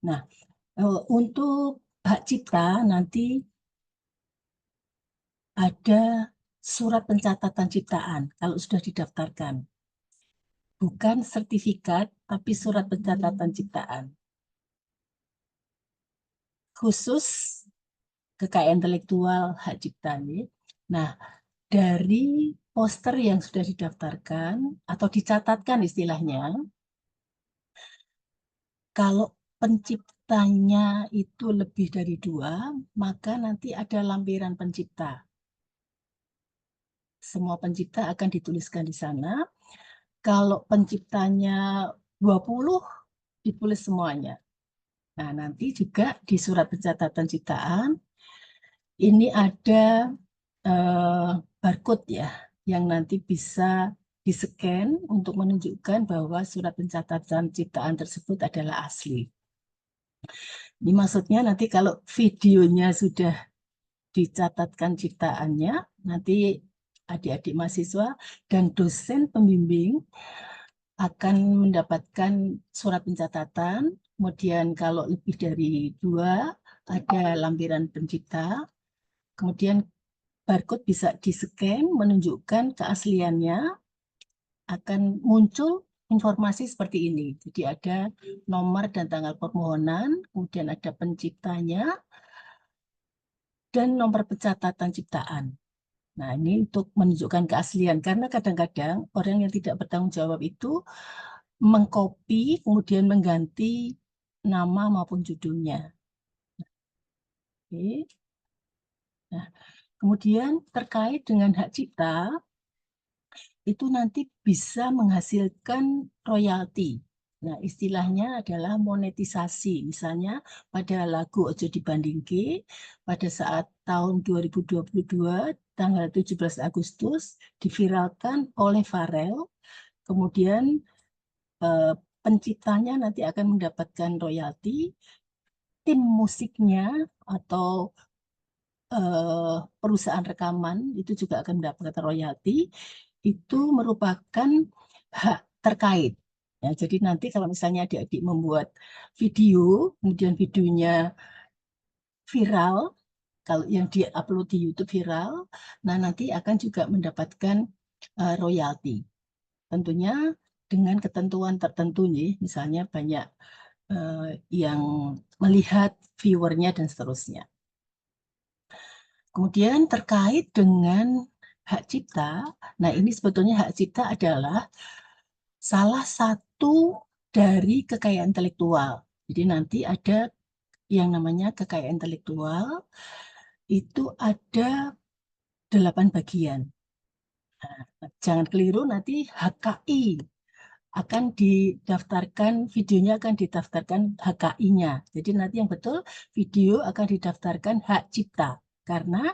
Nah, untuk hak cipta nanti ada surat pencatatan ciptaan kalau sudah didaftarkan. Bukan sertifikat, tapi surat pencatatan ciptaan. Khusus kekayaan intelektual hak cipta ini. Nah, dari poster yang sudah didaftarkan atau dicatatkan istilahnya, kalau penciptanya itu lebih dari 2, maka nanti ada lampiran pencipta. Semua pencipta akan dituliskan di sana. Kalau penciptanya 20, ditulis semuanya. Nah, nanti juga di surat pencatatan ciptaan, ini ada barcode ya, yang nanti bisa di-scan untuk menunjukkan bahwa surat pencatatan ciptaan tersebut adalah asli. Ini maksudnya nanti kalau videonya sudah dicatatkan ciptaannya, nanti adik-adik mahasiswa dan dosen pembimbing akan mendapatkan surat pencatatan. Kemudian kalau lebih dari 2, ada lampiran pencipta. Kemudian barcode bisa di-scan menunjukkan keasliannya, akan muncul informasi seperti ini. Jadi ada nomor dan tanggal permohonan, kemudian ada penciptanya, dan nomor pencatatan ciptaan. Nah, ini untuk menunjukkan keaslian, karena kadang-kadang orang yang tidak bertanggung jawab itu mengcopy, kemudian mengganti nama maupun judulnya. Oke. Nah, kemudian terkait dengan hak cipta, itu nanti bisa menghasilkan royalti. Nah, istilahnya adalah monetisasi. Misalnya pada lagu Ojo Dibandingke, pada saat tahun 2022, tanggal 17 Agustus, diviralkan oleh Pharrell. Kemudian penciptanya nanti akan mendapatkan royalti, tim musiknya atau perusahaan rekaman itu juga akan mendapatkan royalti. Itu merupakan hak terkait. Ya, jadi nanti kalau misalnya adik-adik membuat video, kemudian videonya viral, kalau yang di-upload di YouTube viral, nah nanti akan juga mendapatkan royalti. Tentunya dengan ketentuan tertentu nih, misalnya banyak yang melihat viewernya dan seterusnya. Kemudian terkait dengan hak cipta, nah ini sebetulnya hak cipta adalah salah satu dari kekayaan intelektual. Jadi nanti ada yang namanya kekayaan intelektual, itu ada 8 bagian. Nah, jangan keliru nanti HKI akan didaftarkan, videonya akan didaftarkan HKI-nya. Jadi nanti yang betul video akan didaftarkan hak cipta. Karena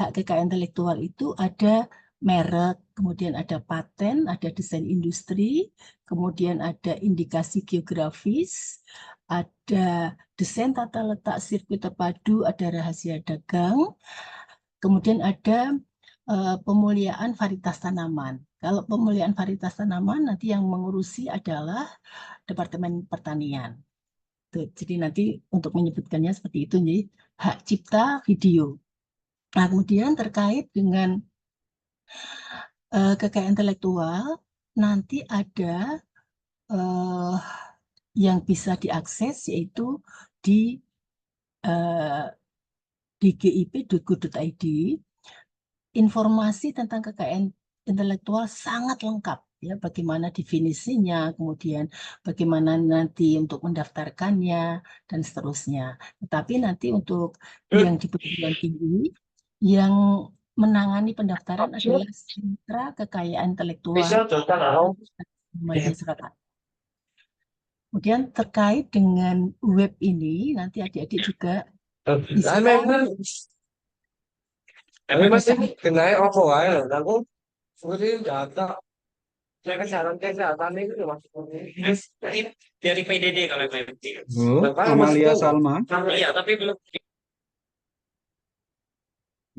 hak kekayaan intelektual itu ada merek, kemudian ada paten, ada desain industri, kemudian ada indikasi geografis, ada desain tata letak sirkuit terpadu, ada rahasia dagang, kemudian ada pemuliaan varietas tanaman. Kalau pemuliaan varietas tanaman nanti yang mengurusi adalah Departemen Pertanian. Tuh, jadi nanti untuk menyebutkannya seperti itu nih, hak cipta video. Nah, kemudian terkait dengan kekayaan intelektual, nanti ada yang bisa diakses yaitu di gip.go.id. Informasi tentang kekayaan intelektual sangat lengkap, ya, bagaimana definisinya, kemudian bagaimana nanti untuk mendaftarkannya dan seterusnya. Tetapi nanti untuk yang di perguruan tinggi yang menangani pendaftaran adalah Sentra Kekayaan Intelektual Masyarakat. Kemudian terkait dengan web ini nanti adik-adik juga bisa Tapi pada masih saat kena apa wae lho. Aku sebenarnya data saya kesehatan itu dari PDD kalau PDD. Bu, Bapak Amalia maksudku, Salma. iya tapi belum.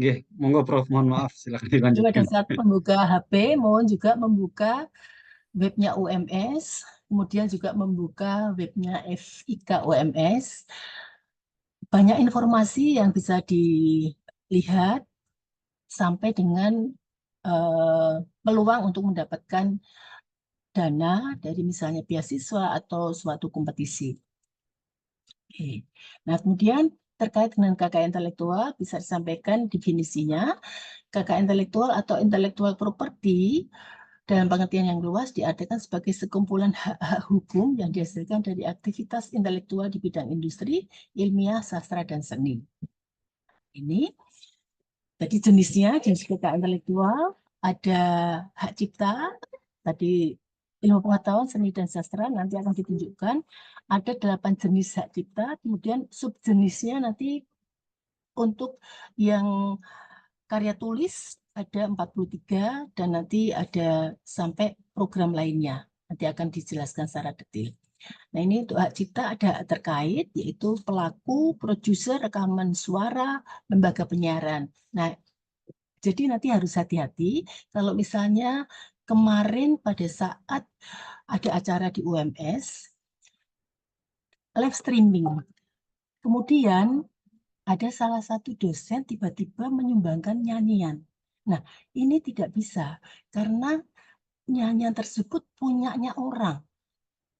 Nggih, monggo Prof, mohon maaf, silakan pada dilanjutkan. saat membuka HP, mohon juga membuka webnya UMS, kemudian juga membuka webnya FIK UMS. Banyak informasi yang bisa dilihat sampai dengan peluang untuk mendapatkan dana dari misalnya beasiswa atau suatu kompetisi. Oke. Nah, kemudian terkait dengan KKN intelektual bisa disampaikan definisinya. KKN intelektual atau intellectual property dalam pengertian yang luas diartikan sebagai sekumpulan hak-hak hukum yang dihasilkan dari aktivitas intelektual di bidang industri, ilmiah, sastra, dan seni. Ini jadi jenis KKN intelektual ada hak cipta, tadi ilmu pengetahuan, seni, dan sastra nanti akan ditunjukkan. Ada 8 jenis hak cipta, kemudian subjenisnya nanti untuk yang karya tulis ada 43 dan nanti ada sampai program lainnya. Nanti akan dijelaskan secara detail. Nah, ini untuk hak cipta ada hak terkait, yaitu pelaku, produser, rekaman suara, lembaga penyiaran. Nah, jadi nanti harus hati-hati kalau misalnya kemarin pada saat ada acara di UMS, live streaming. Kemudian ada salah satu dosen tiba-tiba menyumbangkan nyanyian. Nah, ini tidak bisa karena nyanyian tersebut punyanya orang.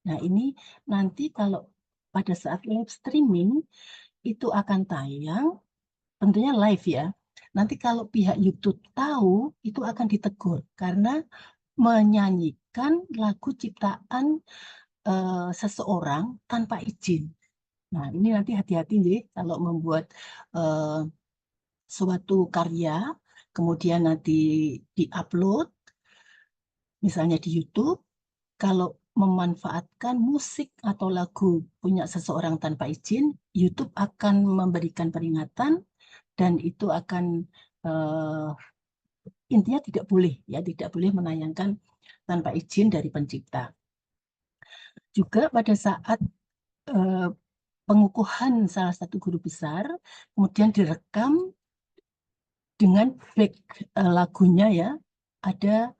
Nah, ini nanti kalau pada saat live streaming itu akan tayang, tentunya live ya. Nanti kalau pihak YouTube tahu, itu akan ditegur karena menyanyikan lagu ciptaan seseorang tanpa izin. Nah, ini nanti hati-hati nih kalau membuat suatu karya, kemudian nanti diupload, misalnya di YouTube, kalau memanfaatkan musik atau lagu punya seseorang tanpa izin, YouTube akan memberikan peringatan dan itu akan intinya tidak boleh menayangkan tanpa izin dari pencipta. Juga pada saat pengukuhan salah satu guru besar, kemudian direkam dengan back lagunya ya, ada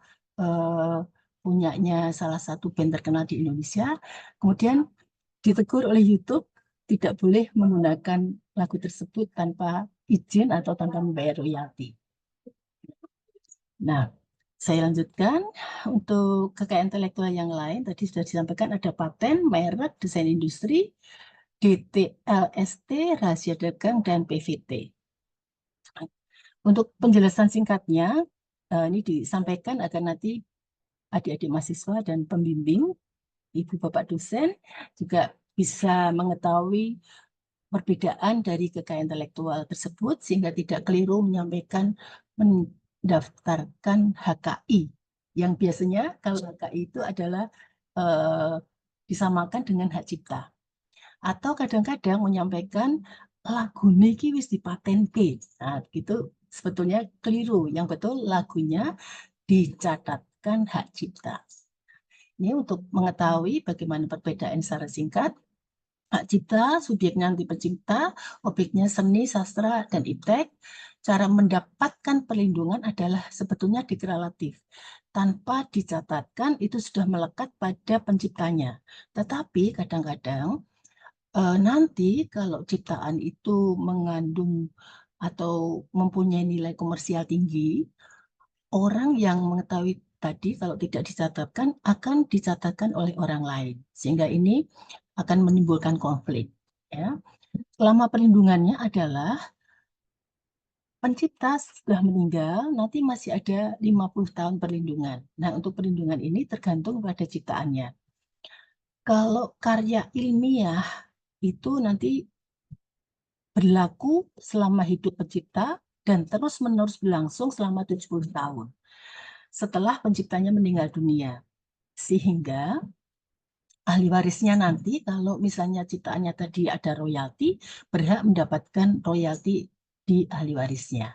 punyanya salah satu band terkenal di Indonesia, kemudian ditegur oleh YouTube tidak boleh menggunakan lagu tersebut tanpa izin atau tanpa membayar royalti. Nah, saya lanjutkan untuk kekayaan intelektual yang lain. Tadi sudah disampaikan ada paten, merek, desain industri, DTLST, rahasia dagang, dan PVT. Untuk penjelasan singkatnya, ini disampaikan agar nanti adik-adik mahasiswa dan pembimbing, ibu bapak dosen juga bisa mengetahui perbedaan dari kekayaan intelektual tersebut sehingga tidak keliru menyampaikan mendaftarkan HKI yang biasanya kalau HKI itu adalah disamakan dengan hak cipta. Atau kadang-kadang menyampaikan lagu niki wis dipatenke. Nah, gitu sebetulnya keliru. Yang betul lagunya dicatatkan hak cipta. Ini untuk mengetahui bagaimana perbedaan secara singkat. Hak cipta, subjeknya nanti pencipta, objeknya seni, sastra, dan iptek. Cara mendapatkan perlindungan adalah sebetulnya deklaratif. Tanpa dicatatkan itu sudah melekat pada penciptanya. Tetapi kadang-kadang nanti kalau ciptaan itu mengandung atau mempunyai nilai komersial tinggi, orang yang mengetahui tadi kalau tidak dicatatkan akan dicatatkan oleh orang lain. Sehingga ini akan menimbulkan konflik. Ya. Selama perlindungannya adalah pencipta sudah meninggal, nanti masih ada 50 tahun perlindungan. Nah, untuk perlindungan ini tergantung pada ciptaannya. Kalau karya ilmiah itu nanti berlaku selama hidup pencipta dan terus-menerus berlangsung selama 70 tahun setelah penciptanya meninggal dunia. Sehingga ahli warisnya nanti kalau misalnya ciptaannya tadi ada royalti, berhak mendapatkan royalti di ahli warisnya.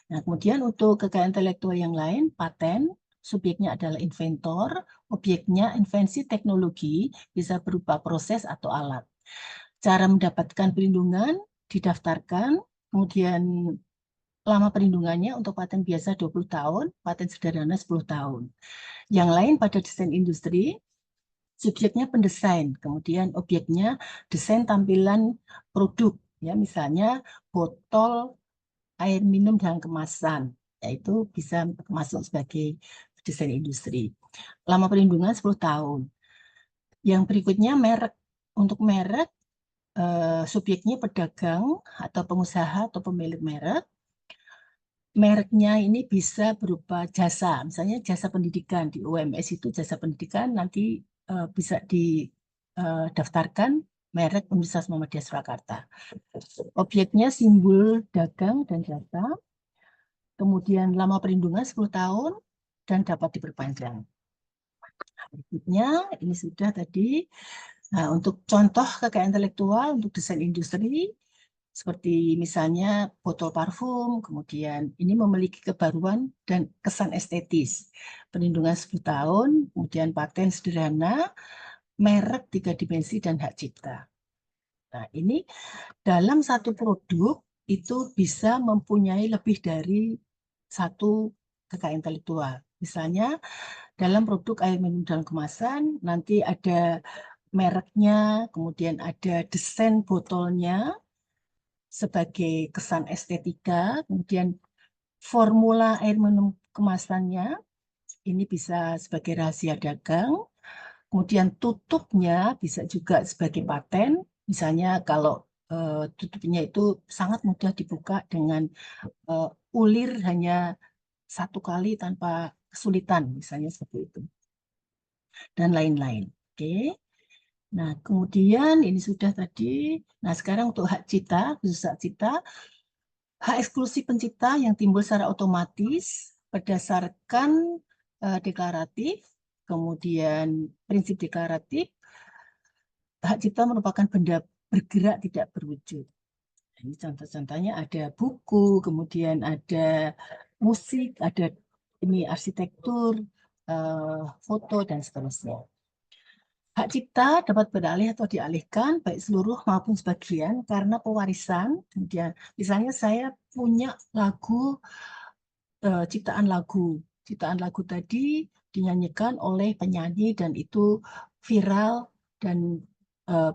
Nah, kemudian untuk kekayaan intelektual yang lain, paten, subjeknya adalah inventor, objeknya invensi teknologi, bisa berupa proses atau alat. Cara mendapatkan perlindungan, didaftarkan, kemudian lama perlindungannya untuk paten biasa 20 tahun, paten sederhana 10 tahun. Yang lain pada desain industri, subjeknya pendesain, kemudian objeknya desain tampilan produk, ya misalnya botol air minum dalam kemasan, yaitu bisa masuk sebagai desain industri. Lama perlindungan 10 tahun. Yang berikutnya merek. Untuk merek, subjeknya pedagang atau pengusaha atau pemilik merek. Mereknya ini bisa berupa jasa, misalnya jasa pendidikan di UMS itu jasa pendidikan nanti bisa didaftarkan merek Universitas Muhammadiyah Surakarta. Objeknya simbol dagang dan jasa, kemudian lama perlindungan 10 tahun dan dapat diperpanjang. Berikutnya ini sudah tadi. Nah, untuk contoh kekayaan intelektual untuk desain industri, seperti misalnya botol parfum, kemudian ini memiliki kebaruan dan kesan estetis. Perlindungan 10 tahun, kemudian paten sederhana, merek 3 dimensi, dan hak cipta. Nah, ini dalam satu produk itu bisa mempunyai lebih dari satu kekayaan intelektual. Misalnya dalam produk air minum dalam kemasan, nanti ada mereknya, kemudian ada desain botolnya, sebagai kesan estetika, kemudian formula air minum kemasannya, ini bisa sebagai rahasia dagang, kemudian tutupnya bisa juga sebagai paten, misalnya kalau tutupnya itu sangat mudah dibuka dengan ulir hanya satu kali tanpa kesulitan, misalnya seperti itu, dan lain-lain. Oke. Nah, kemudian ini sudah tadi. Nah, sekarang untuk hak cipta, khusus hak cipta, hak eksklusif pencipta yang timbul secara otomatis berdasarkan deklaratif, kemudian prinsip deklaratif, hak cipta merupakan benda bergerak tidak berwujud. Ini contoh-contohnya ada buku, kemudian ada musik, ada ini arsitektur, foto, dan seterusnya. Hak cipta dapat beralih atau dialihkan baik seluruh maupun sebagian karena pewarisan. Kemudian misalnya saya punya lagu, ciptaan lagu tadi dinyanyikan oleh penyanyi dan itu viral dan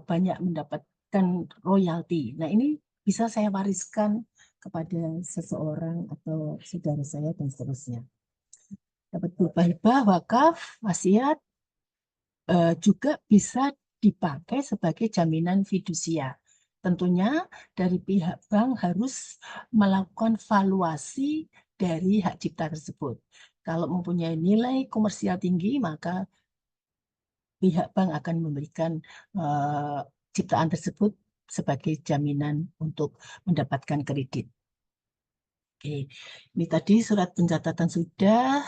banyak mendapatkan royalti. Nah, ini bisa saya wariskan kepada seseorang atau saudara saya dan seterusnya. Dapat berupa hibah, wakaf, wasiat, juga bisa dipakai sebagai jaminan fidusia. Tentunya dari pihak bank harus melakukan valuasi dari hak cipta tersebut. Kalau mempunyai nilai komersial tinggi, maka pihak bank akan memberikan ciptaan tersebut sebagai jaminan untuk mendapatkan kredit. Oke, ini tadi surat pencatatan sudah,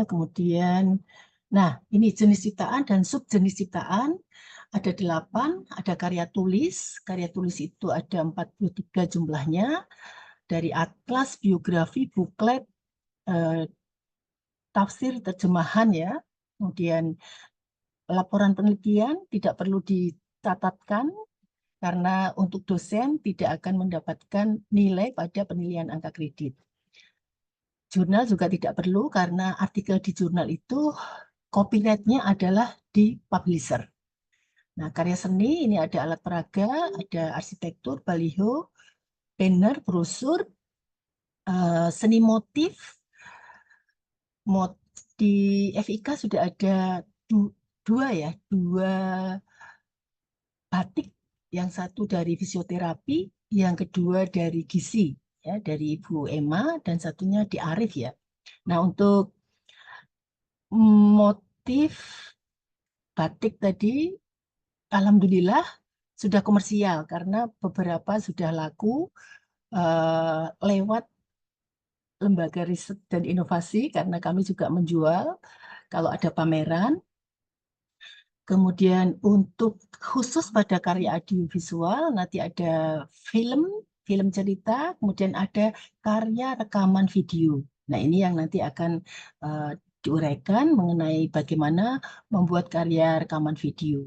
kemudian, nah ini jenis ciptaan dan subjenis ciptaan, ada 8, ada karya tulis itu ada 43 jumlahnya, dari atlas, biografi, buklet, tafsir, terjemahan ya, kemudian laporan penelitian tidak perlu dicatatkan, karena untuk dosen tidak akan mendapatkan nilai pada penilaian angka kredit. Jurnal juga tidak perlu karena artikel di jurnal itu copyright-nya adalah di publisher. Nah, karya seni ini ada alat peraga, ada arsitektur, baliho, banner, brosur, seni motif. Di FIK sudah ada dua batik, yang satu dari fisioterapi, yang kedua dari gizi, ya, dari Ibu Emma, dan satunya di Arif ya. Nah, untuk motif batik tadi, alhamdulillah sudah komersial karena beberapa sudah laku lewat lembaga riset dan inovasi, karena kami juga menjual kalau ada pameran. Kemudian untuk khusus pada karya audiovisual nanti ada film, film cerita, kemudian ada karya rekaman video. Nah, ini yang nanti akan diuraikan mengenai bagaimana membuat karya rekaman video.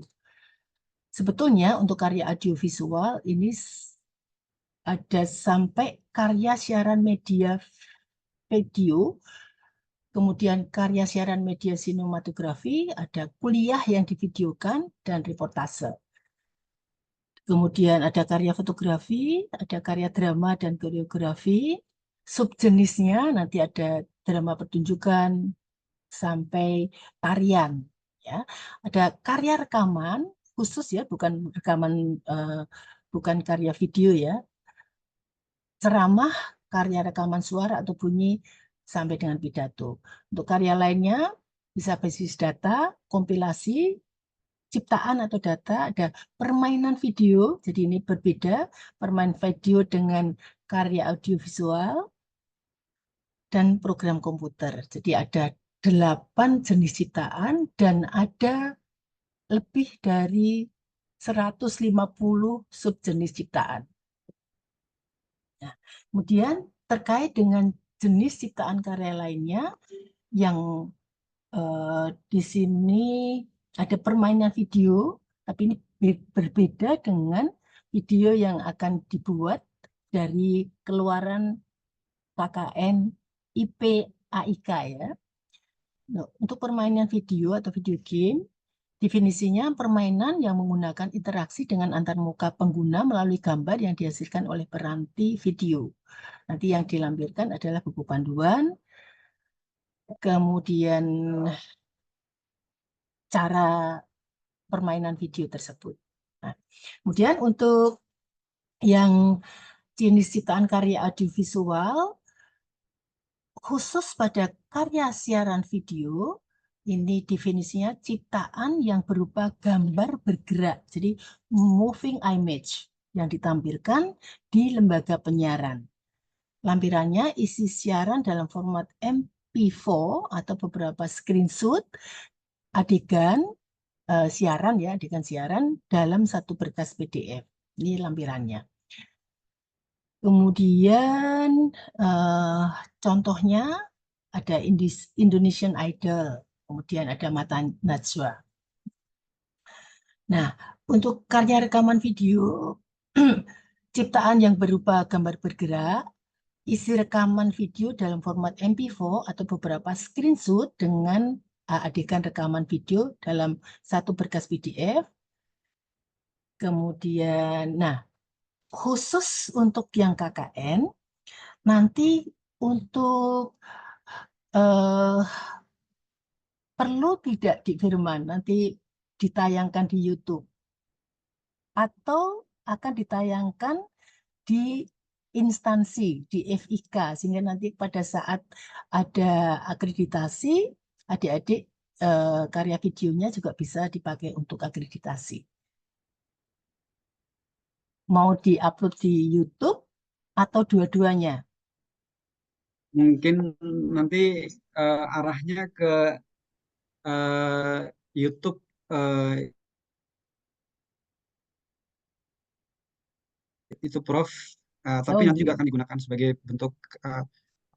Sebetulnya untuk karya audiovisual ini ada sampai karya siaran media video, kemudian karya siaran media sinematografi, ada kuliah yang divideokan, dan reportase. Kemudian ada karya fotografi, ada karya drama dan koreografi. Subjenisnya nanti ada drama pertunjukan sampai tarian. Ya, ada karya rekaman khusus ya, bukan rekaman, bukan karya video ya. Ceramah, karya rekaman suara atau bunyi sampai dengan pidato. Untuk karya lainnya bisa basis data, kompilasi, ciptaan atau data, ada permainan video, jadi ini berbeda, permainan video dengan karya audiovisual, dan program komputer. Jadi ada 8 jenis ciptaan dan ada lebih dari 150 subjenis ciptaan. Nah, kemudian terkait dengan jenis ciptaan karya lainnya yang di sini ada permainan video, tapi ini berbeda dengan video yang akan dibuat dari keluaran KKN IP AIK ya. Nah, untuk permainan video atau video game, definisinya permainan yang menggunakan interaksi dengan antarmuka pengguna melalui gambar yang dihasilkan oleh peranti video. Nanti yang dilampirkan adalah buku panduan, kemudian cara permainan video tersebut. Nah, kemudian untuk yang jenis ciptaan karya audiovisual, khusus pada karya siaran video, ini definisinya ciptaan yang berupa gambar bergerak, jadi moving image yang ditampilkan di lembaga penyiaran. Lampirannya isi siaran dalam format MP4 atau beberapa screenshot adegan siaran ya, adegan siaran dalam satu berkas PDF. Ini lampirannya. Kemudian contohnya ada Indonesian Idol, kemudian ada Mata Najwa. Nah, untuk karya rekaman video, ciptaan yang berupa gambar bergerak, isi rekaman video dalam format MP4 atau beberapa screenshot dengan adegan rekaman video dalam satu berkas PDF. Kemudian, nah, khusus untuk yang KKN, nanti untuk perlu tidak di Firman, nanti ditayangkan di YouTube atau akan ditayangkan di instansi, di FIK, sehingga nanti pada saat ada akreditasi, adik-adik karya videonya juga bisa dipakai untuk akreditasi. Mau diupload di YouTube atau dua-duanya? Mungkin nanti arahnya ke YouTube itu Prof, tapi nanti juga akan digunakan sebagai bentuk apa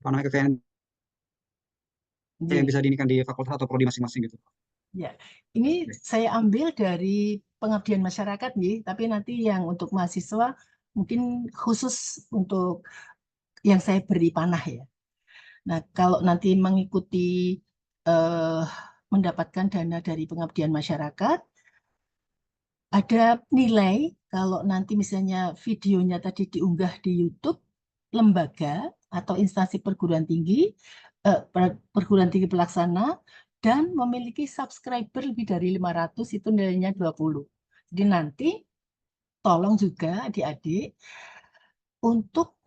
namanya kekayaan yang bisa diinikan di fakultas atau prodi masing-masing gitu. Ya, ini saya ambil dari pengabdian masyarakat nih, tapi nanti yang untuk mahasiswa mungkin khusus untuk yang saya beri panah ya. Nah, kalau nanti mengikuti mendapatkan dana dari pengabdian masyarakat, ada nilai kalau nanti misalnya videonya tadi diunggah di YouTube, lembaga atau instansi perguruan tinggi pelaksana, dan memiliki subscriber lebih dari 500, itu nilainya 20. Jadi nanti tolong juga adik-adik untuk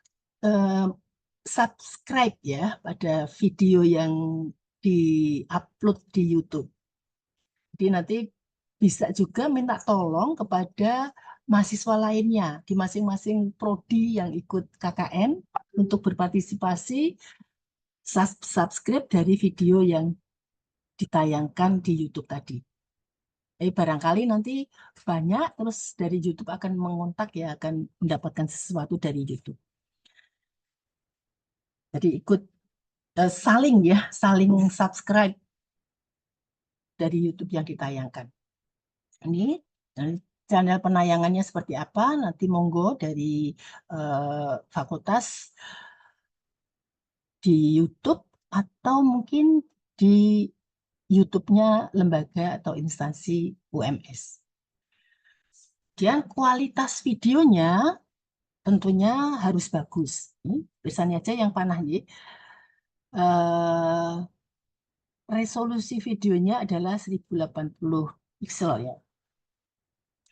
subscribe ya pada video yang di-upload di YouTube. Jadi nanti bisa juga minta tolong kepada mahasiswa lainnya di masing-masing prodi yang ikut KKN untuk berpartisipasi subscribe dari video yang ditayangkan di YouTube tadi. Barangkali nanti banyak, terus dari YouTube akan mengontak ya, akan mendapatkan sesuatu dari YouTube. Jadi ikut saling ya, saling subscribe dari YouTube yang ditayangkan. Ini channel penayangannya seperti apa, nanti monggo dari fakultas di YouTube atau mungkin di YouTube-nya lembaga atau instansi UMS. Dan kualitas videonya tentunya harus bagus. Tulisannya aja yang panah ya. Resolusi videonya adalah 1080 pixel ya.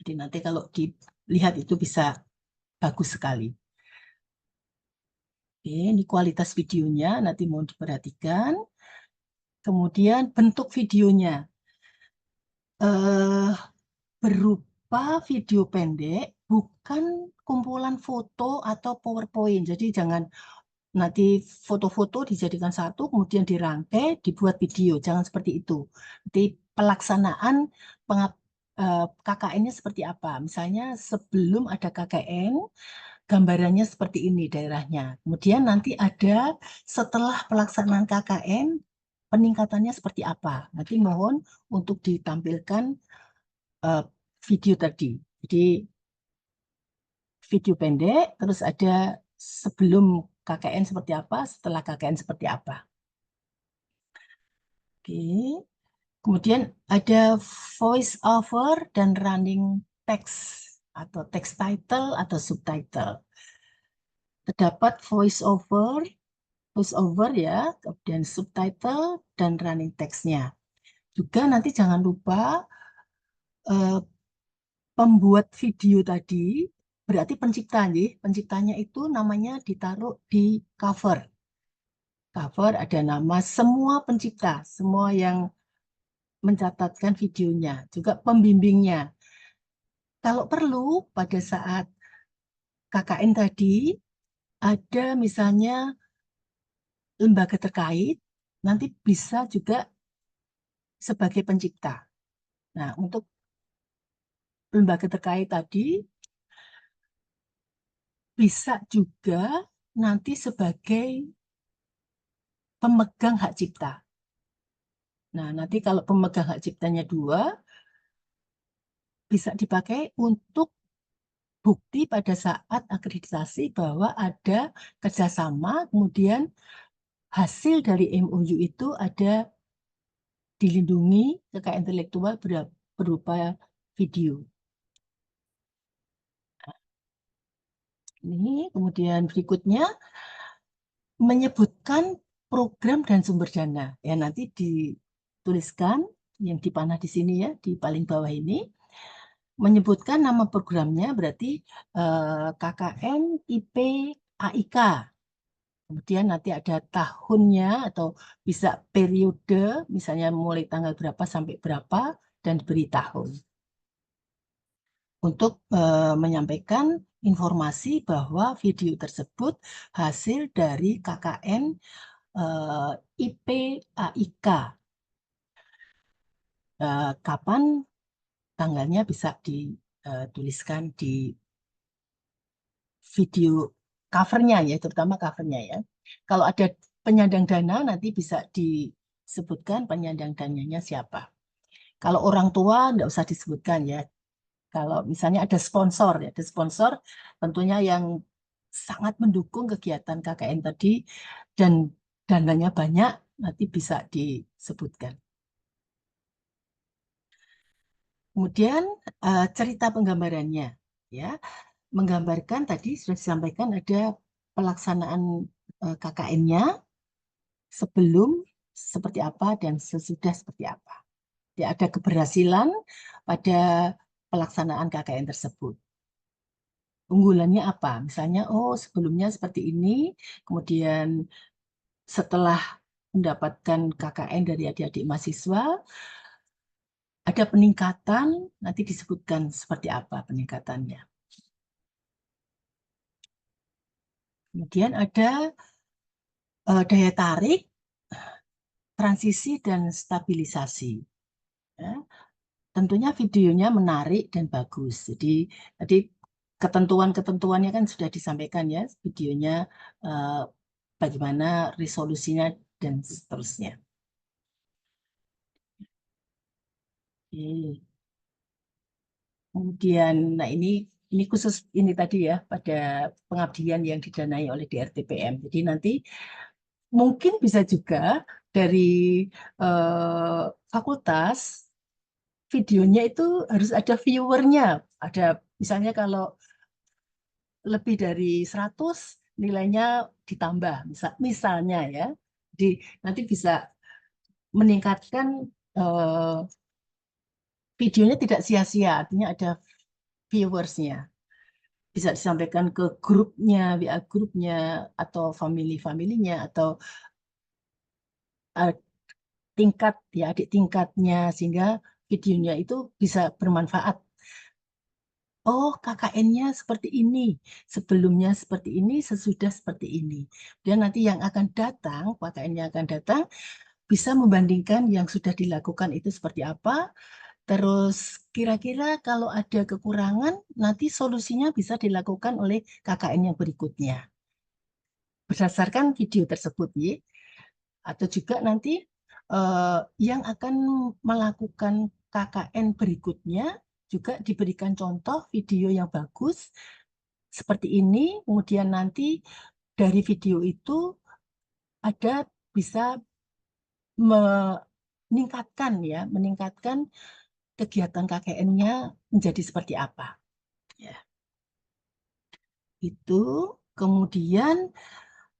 Jadi nanti kalau dilihat itu bisa bagus sekali. Oke, ini kualitas videonya nanti mau diperhatikan. Kemudian bentuk videonya berupa video pendek, bukan kumpulan foto atau PowerPoint. Jadi jangan nanti foto-foto dijadikan satu, kemudian dirangkai, dibuat video. Jangan seperti itu. Nanti pelaksanaan KKN-nya seperti apa. Misalnya sebelum ada KKN, gambarannya seperti ini daerahnya. Kemudian nanti ada setelah pelaksanaan KKN, peningkatannya seperti apa. Nanti mohon untuk ditampilkan video tadi. Jadi video pendek, terus ada sebelum KKN seperti apa, setelah KKN seperti apa. Oke. Kemudian ada voice over dan running text atau text title atau subtitle. Terdapat voice over ya, kemudian subtitle dan running text-nya. Juga nanti jangan lupa pembuat video tadi, berarti penciptanya itu namanya ditaruh di cover. Cover ada nama semua pencipta, semua yang mencatatkan videonya, juga pembimbingnya. Kalau perlu pada saat KKN tadi, ada misalnya lembaga terkait, nanti bisa juga sebagai pencipta. Nah, untuk lembaga terkait tadi, bisa juga nanti sebagai pemegang hak cipta. Nah, nanti kalau pemegang hak ciptanya 2, bisa dipakai untuk bukti pada saat akreditasi bahwa ada kerjasama, kemudian hasil dari MOU itu ada dilindungi kekayaan intelektual berupa video. Ini kemudian berikutnya menyebutkan program dan sumber dana. Ya, nanti dituliskan yang dipanah di sini ya, di paling bawah ini. Menyebutkan nama programnya berarti KKN IP AIK. Kemudian nanti ada tahunnya atau bisa periode, misalnya mulai tanggal berapa sampai berapa, dan beri tahun. Untuk menyampaikan informasi bahwa video tersebut hasil dari KKN IP AIK. Kapan tanggalnya bisa dituliskan di video covernya ya, terutama covernya ya. Kalau ada penyandang dana nanti bisa disebutkan penyandang dananya siapa. Kalau orang tua nggak usah disebutkan ya. Kalau misalnya ada sponsor ya, ada sponsor tentunya yang sangat mendukung kegiatan KKN tadi dan dananya banyak, nanti bisa disebutkan. Kemudian cerita penggambarannya ya. Menggambarkan tadi sudah disampaikan ada pelaksanaan KKN-nya sebelum seperti apa dan sesudah seperti apa. Ya, ada keberhasilan pada pelaksanaan KKN tersebut. Unggulannya apa? Misalnya, oh sebelumnya seperti ini, kemudian setelah mendapatkan KKN dari adik-adik mahasiswa, ada peningkatan, nanti disebutkan seperti apa peningkatannya. Kemudian ada daya tarik, transisi, dan stabilisasi. Ya. tentunya videonya menarik dan bagus. Jadi tadi ketentuan-ketentuannya kan sudah disampaikan ya, videonya bagaimana resolusinya dan seterusnya. Oke. Kemudian, nah ini khusus ini tadi ya pada pengabdian yang didanai oleh DRTPM. Jadi nanti mungkin bisa juga dari fakultas videonya itu harus ada viewernya. Ada misalnya kalau lebih dari 100 nilainya ditambah misalnya ya. Jadi nanti bisa meningkatkan videonya tidak sia-sia, artinya ada viewersnya. Bisa disampaikan ke grupnya, WA grupnya, atau family-familinya, atau tingkat ya adik tingkatnya, sehingga videonya itu bisa bermanfaat. Oh, KKN-nya seperti ini, sebelumnya seperti ini, sesudah seperti ini. Dan nanti yang akan datang, KKN-nya akan datang, bisa membandingkan yang sudah dilakukan itu seperti apa. Terus kira-kira kalau ada kekurangan, nanti solusinya bisa dilakukan oleh KKN yang berikutnya. Berdasarkan video tersebut, ya. Atau juga nanti yang akan melakukan KKN berikutnya juga diberikan contoh video yang bagus seperti ini, kemudian nanti dari video itu ada bisa meningkatkan kegiatan KKN-nya menjadi seperti apa. Ya. Itu kemudian,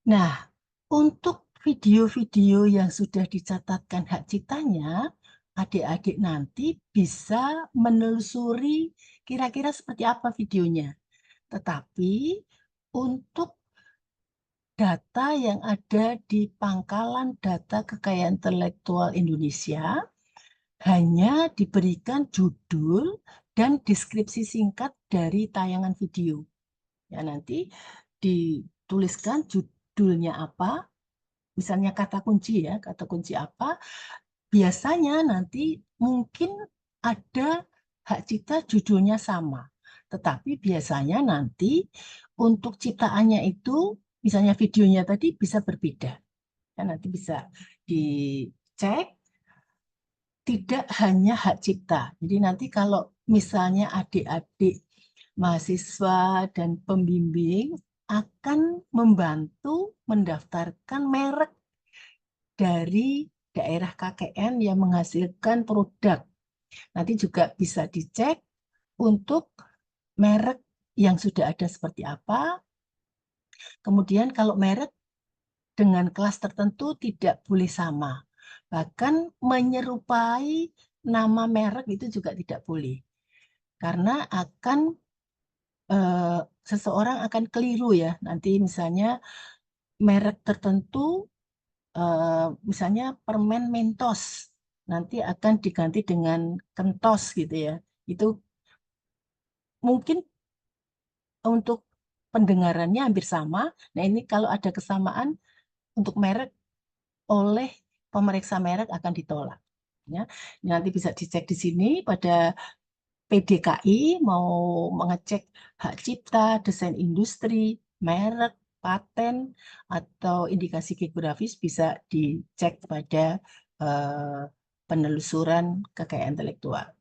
nah untuk video-video yang sudah dicatatkan hak ciptanya, adik-adik nanti bisa menelusuri kira-kira seperti apa videonya. Tetapi untuk data yang ada di Pangkalan Data Kekayaan Intelektual Indonesia hanya diberikan judul dan deskripsi singkat dari tayangan video. Ya, nanti dituliskan judulnya apa, misalnya kata kunci ya, kata kunci apa. Biasanya nanti mungkin ada hak cipta judulnya sama. Tetapi biasanya nanti untuk ciptaannya itu, misalnya videonya tadi bisa berbeda. Ya, nanti bisa dicek, tidak hanya hak cipta. Jadi nanti kalau misalnya adik-adik mahasiswa dan pembimbing akan membantu mendaftarkan merek dari daerah KKN yang menghasilkan produk. Nanti juga bisa dicek untuk merek yang sudah ada seperti apa. Kemudian kalau merek dengan kelas tertentu tidak boleh sama. Bahkan menyerupai nama merek itu juga tidak boleh. Karena akan seseorang akan keliru ya. Nanti misalnya merek tertentu, misalnya permen Mentos, nanti akan diganti dengan Kentos gitu ya. Itu mungkin untuk pendengarannya hampir sama. Nah ini kalau ada kesamaan untuk merek oleh pemeriksa merek akan ditolak. Ya, nanti bisa dicek di sini pada PDKI mau mengecek hak cipta, desain industri, merek, paten, atau indikasi geografis bisa dicek pada penelusuran kekayaan intelektual.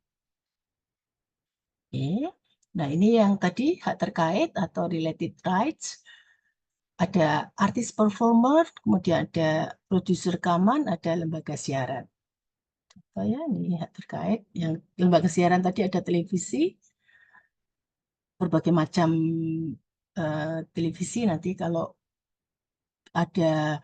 Oke. Nah, ini yang tadi hak terkait atau related rights. Ada artis performer, kemudian ada produser rekaman, ada lembaga siaran. Ya, ini hak terkait. Yang lembaga siaran tadi ada televisi, berbagai macam televisi nanti kalau ada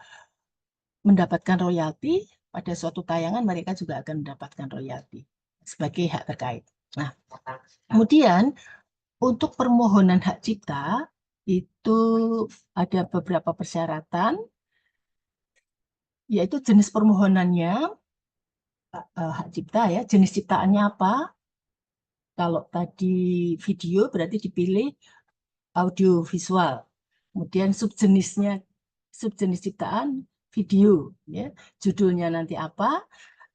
mendapatkan royalti pada suatu tayangan mereka juga akan mendapatkan royalti sebagai hak terkait. Nah, kemudian untuk permohonan hak cipta itu ada beberapa persyaratan, yaitu jenis permohonannya hak cipta ya, jenis ciptaannya apa. Kalau tadi video berarti dipilih audio visual. Kemudian subjenis ciptaan video ya. Judulnya nanti apa?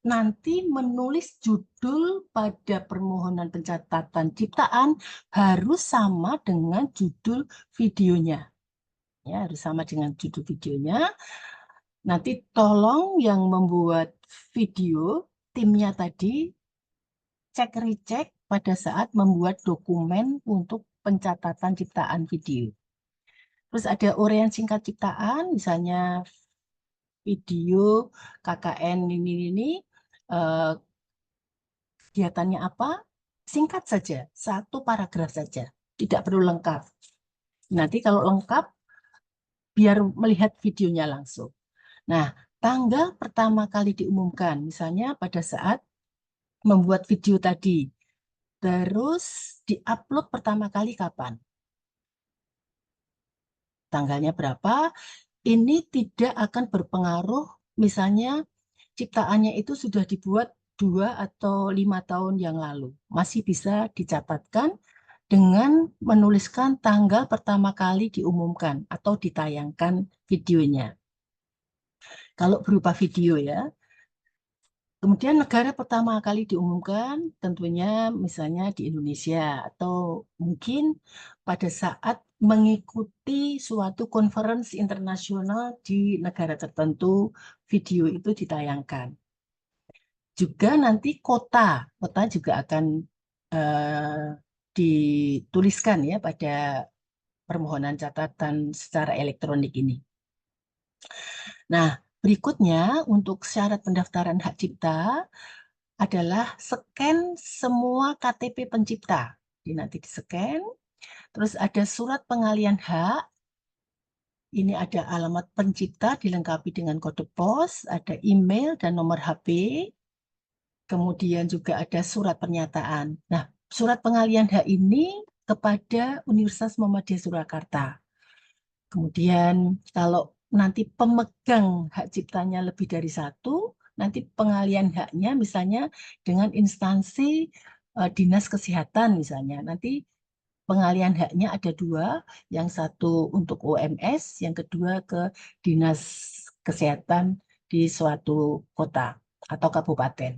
nanti menulis judul pada permohonan pencatatan ciptaan harus sama dengan judul videonya. Ya, harus sama dengan judul videonya. Nanti tolong yang membuat video, timnya tadi, cek-recek pada saat membuat dokumen untuk pencatatan ciptaan video. Terus ada uraian singkat ciptaan, misalnya video KKN ini kegiatannya apa? Singkat saja, satu paragraf saja, tidak perlu lengkap. Nanti kalau lengkap, biar melihat videonya langsung. Nah, tanggal pertama kali diumumkan, misalnya pada saat membuat video tadi, terus diupload pertama kali kapan? Tanggalnya berapa? Ini tidak akan berpengaruh, misalnya ciptaannya itu sudah dibuat 2 atau 5 tahun yang lalu. Masih bisa dicatatkan dengan menuliskan tanggal pertama kali diumumkan atau ditayangkan videonya. Kalau berupa video ya. Kemudian negara pertama kali diumumkan tentunya misalnya di Indonesia atau mungkin pada saat mengikuti suatu konferensi internasional di negara tertentu video itu ditayangkan. Juga nanti kota juga akan dituliskan ya pada permohonan catatan secara elektronik ini. Nah, berikutnya untuk syarat pendaftaran hak cipta adalah scan semua KTP pencipta. Jadi nanti di-scan, terus ada surat pengalian hak. Ini ada alamat pencipta dilengkapi dengan kode pos, ada email dan nomor HP. Kemudian juga ada surat pernyataan. Nah, surat pengalian hak ini kepada Universitas Muhammadiyah Surakarta. Kemudian kalau nanti pemegang hak ciptanya lebih dari satu, nanti pengalian haknya misalnya dengan instansi dinas kesehatan misalnya. Nanti pengalian haknya ada 2, yang satu untuk UMS, yang kedua ke dinas kesehatan di suatu kota atau kabupaten.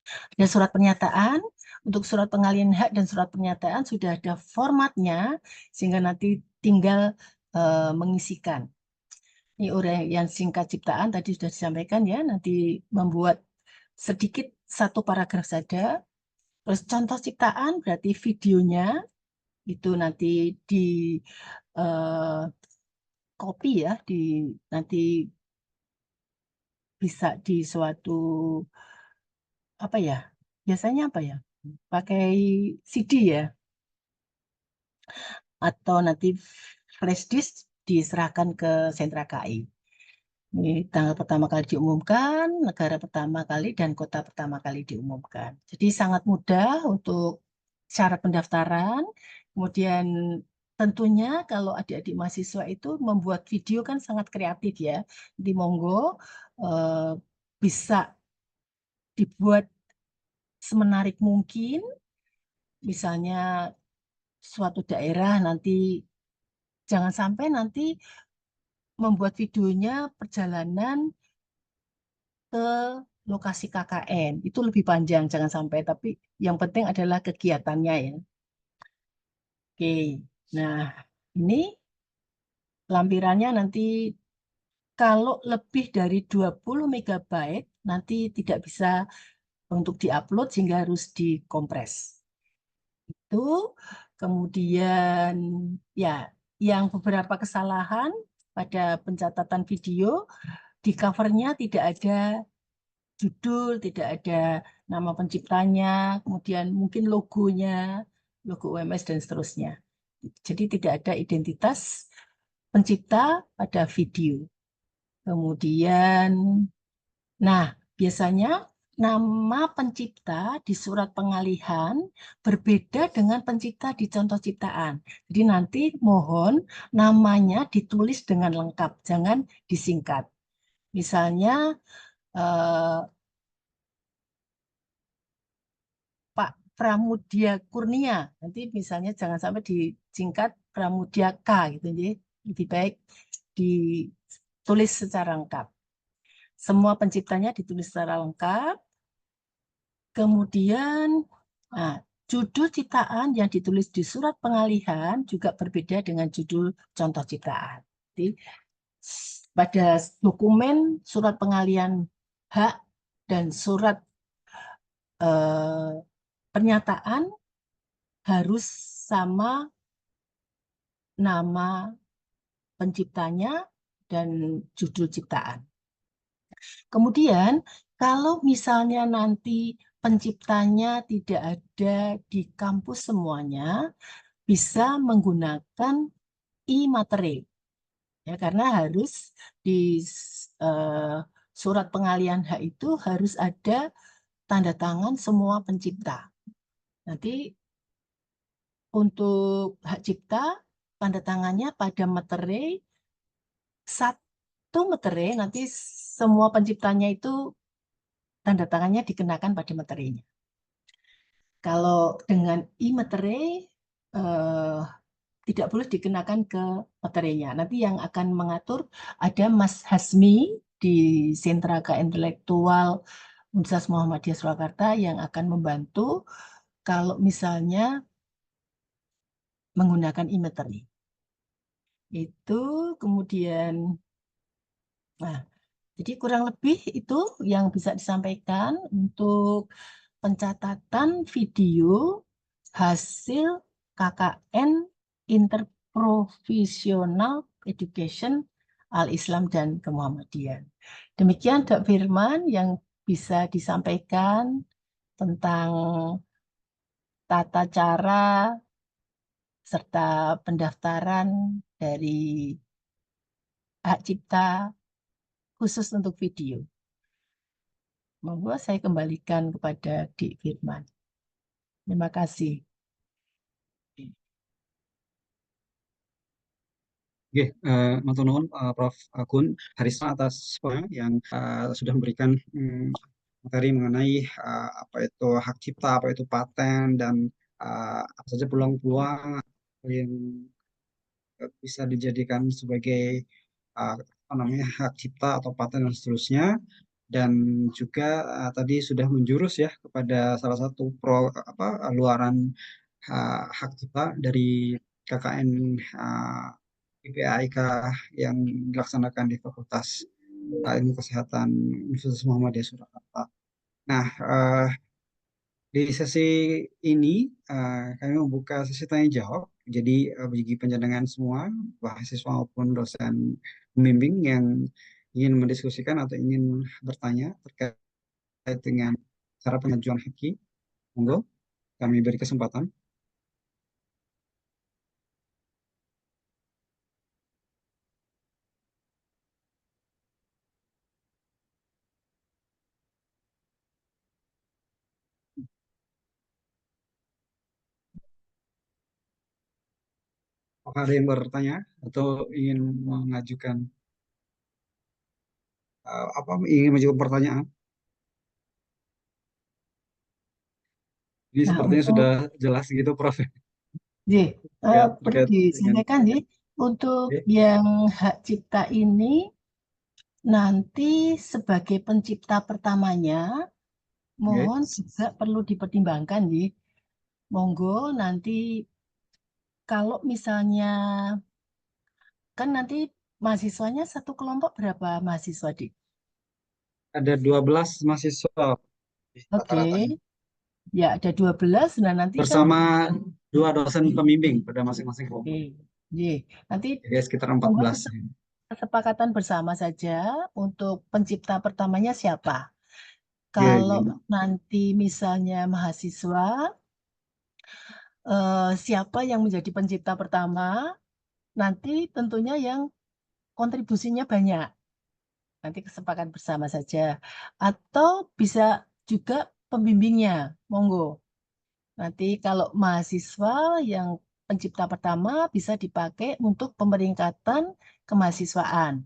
Ada surat pernyataan, untuk surat pengalian hak dan surat pernyataan sudah ada formatnya, sehingga nanti tinggal mengisikan. Ini uraian singkat ciptaan tadi sudah disampaikan ya, nanti membuat sedikit satu paragraf saja. Terus contoh ciptaan berarti videonya itu nanti di copy ya, nanti bisa di suatu apa ya? Biasanya apa ya? Pakai CD ya, atau nanti flash disk diserahkan ke sentra KI. Ini tanggal pertama kali diumumkan, negara pertama kali, dan kota pertama kali diumumkan. Jadi sangat mudah untuk syarat pendaftaran. Kemudian tentunya kalau adik-adik mahasiswa itu membuat video kan sangat kreatif ya. Di monggo bisa dibuat semenarik mungkin. Misalnya suatu daerah nanti jangan sampai nanti membuat videonya perjalanan ke lokasi KKN. Itu lebih panjang, jangan sampai. Tapi yang penting adalah kegiatannya ya. Oke, nah ini lampirannya nanti kalau lebih dari 20 MB nanti tidak bisa untuk diupload sehingga harus dikompres. Itu kemudian ya yang beberapa kesalahan pada pencatatan video di covernya tidak ada judul, tidak ada nama penciptanya, kemudian mungkin logonya, logo UMS dan seterusnya. Jadi tidak ada identitas pencipta pada video. Kemudian, nah biasanya nama pencipta di surat pengalihan berbeda dengan pencipta di contoh ciptaan. Jadi nanti mohon namanya ditulis dengan lengkap, jangan disingkat. Misalnya Pak Pramudia Kurnia, nanti misalnya jangan sampai disingkat Pramudia K gitu, jadi lebih baik ditulis secara lengkap. semua penciptanya ditulis secara lengkap. Kemudian, nah, judul ciptaan yang ditulis di surat pengalihan juga berbeda dengan judul contoh ciptaan. Jadi, pada dokumen surat pengalihan hak dan surat pernyataan harus sama nama penciptanya dan judul ciptaan. Kemudian, kalau misalnya nanti penciptanya tidak ada di kampus semuanya, bisa menggunakan e-materai. Ya, karena harus di surat pengalihan hak itu harus ada tanda tangan semua pencipta. Nanti untuk hak cipta, tanda tangannya pada materai, satu materai, nanti semua penciptanya itu tanda tangannya dikenakan pada materinya. Kalau dengan e-materai, tidak boleh dikenakan ke materinya. Nanti yang akan mengatur ada Mas Hasmi di Sentra Intelektual Universitas Muhammadiyah Surakarta yang akan membantu kalau misalnya menggunakan e-materai. Itu kemudian, nah, jadi kurang lebih itu yang bisa disampaikan untuk pencatatan video hasil KKN Interprofesional Education Al-Islam dan Kemuhammadian. Demikian Dok Firman yang bisa disampaikan tentang tata cara serta pendaftaran dari hak cipta khusus untuk video. Monggo saya kembalikan kepada Dik Firman. Terima kasih. Oke, matur nuwun Prof. Gun Harisma atas yang sudah memberikan materi mengenai apa itu hak cipta, apa itu paten, dan apa saja peluang-peluang yang bisa dijadikan sebagai apa namanya hak cipta atau paten dan seterusnya. Dan juga tadi sudah menjurus ya kepada salah satu luaran hak cipta dari KKN IPAIK yang dilaksanakan di Fakultas Ilmu Kesehatan Universitas Muhammadiyah Surakarta. Nah, di sesi ini kami membuka sesi tanya jawab. Jadi bagi penjenengan semua, mahasiswa maupun dosen pembimbing yang ingin mendiskusikan atau ingin bertanya terkait dengan cara pengajuan HAKI, monggo kami beri kesempatan. Apakah ada yang bertanya atau ingin mengajukan ingin mengajukan pertanyaan? Ini Nah, sepertinya untuk sudah jelas gitu, Prof. perlu terkait dengan disampaikan untuk yang hak cipta ini nanti sebagai pencipta pertamanya mohon juga perlu dipertimbangkan monggo nanti kalau misalnya kan nanti mahasiswanya satu kelompok berapa mahasiswa Dik? Ada 12 mahasiswa Oke. Ya ada 12, nah nanti bersama kan 2 dosen pembimbing pada masing-masing kelompok. Nanti jadi sekitar 14. Kesepakatan bersama saja untuk pencipta pertamanya siapa. Kalau nanti misalnya mahasiswa, siapa yang menjadi pencipta pertama, nanti tentunya yang kontribusinya banyak. Nanti kesepakatan bersama saja. Atau bisa juga pembimbingnya, monggo. Nanti kalau mahasiswa yang pencipta pertama bisa dipakai untuk pemeringkatan kemahasiswaan.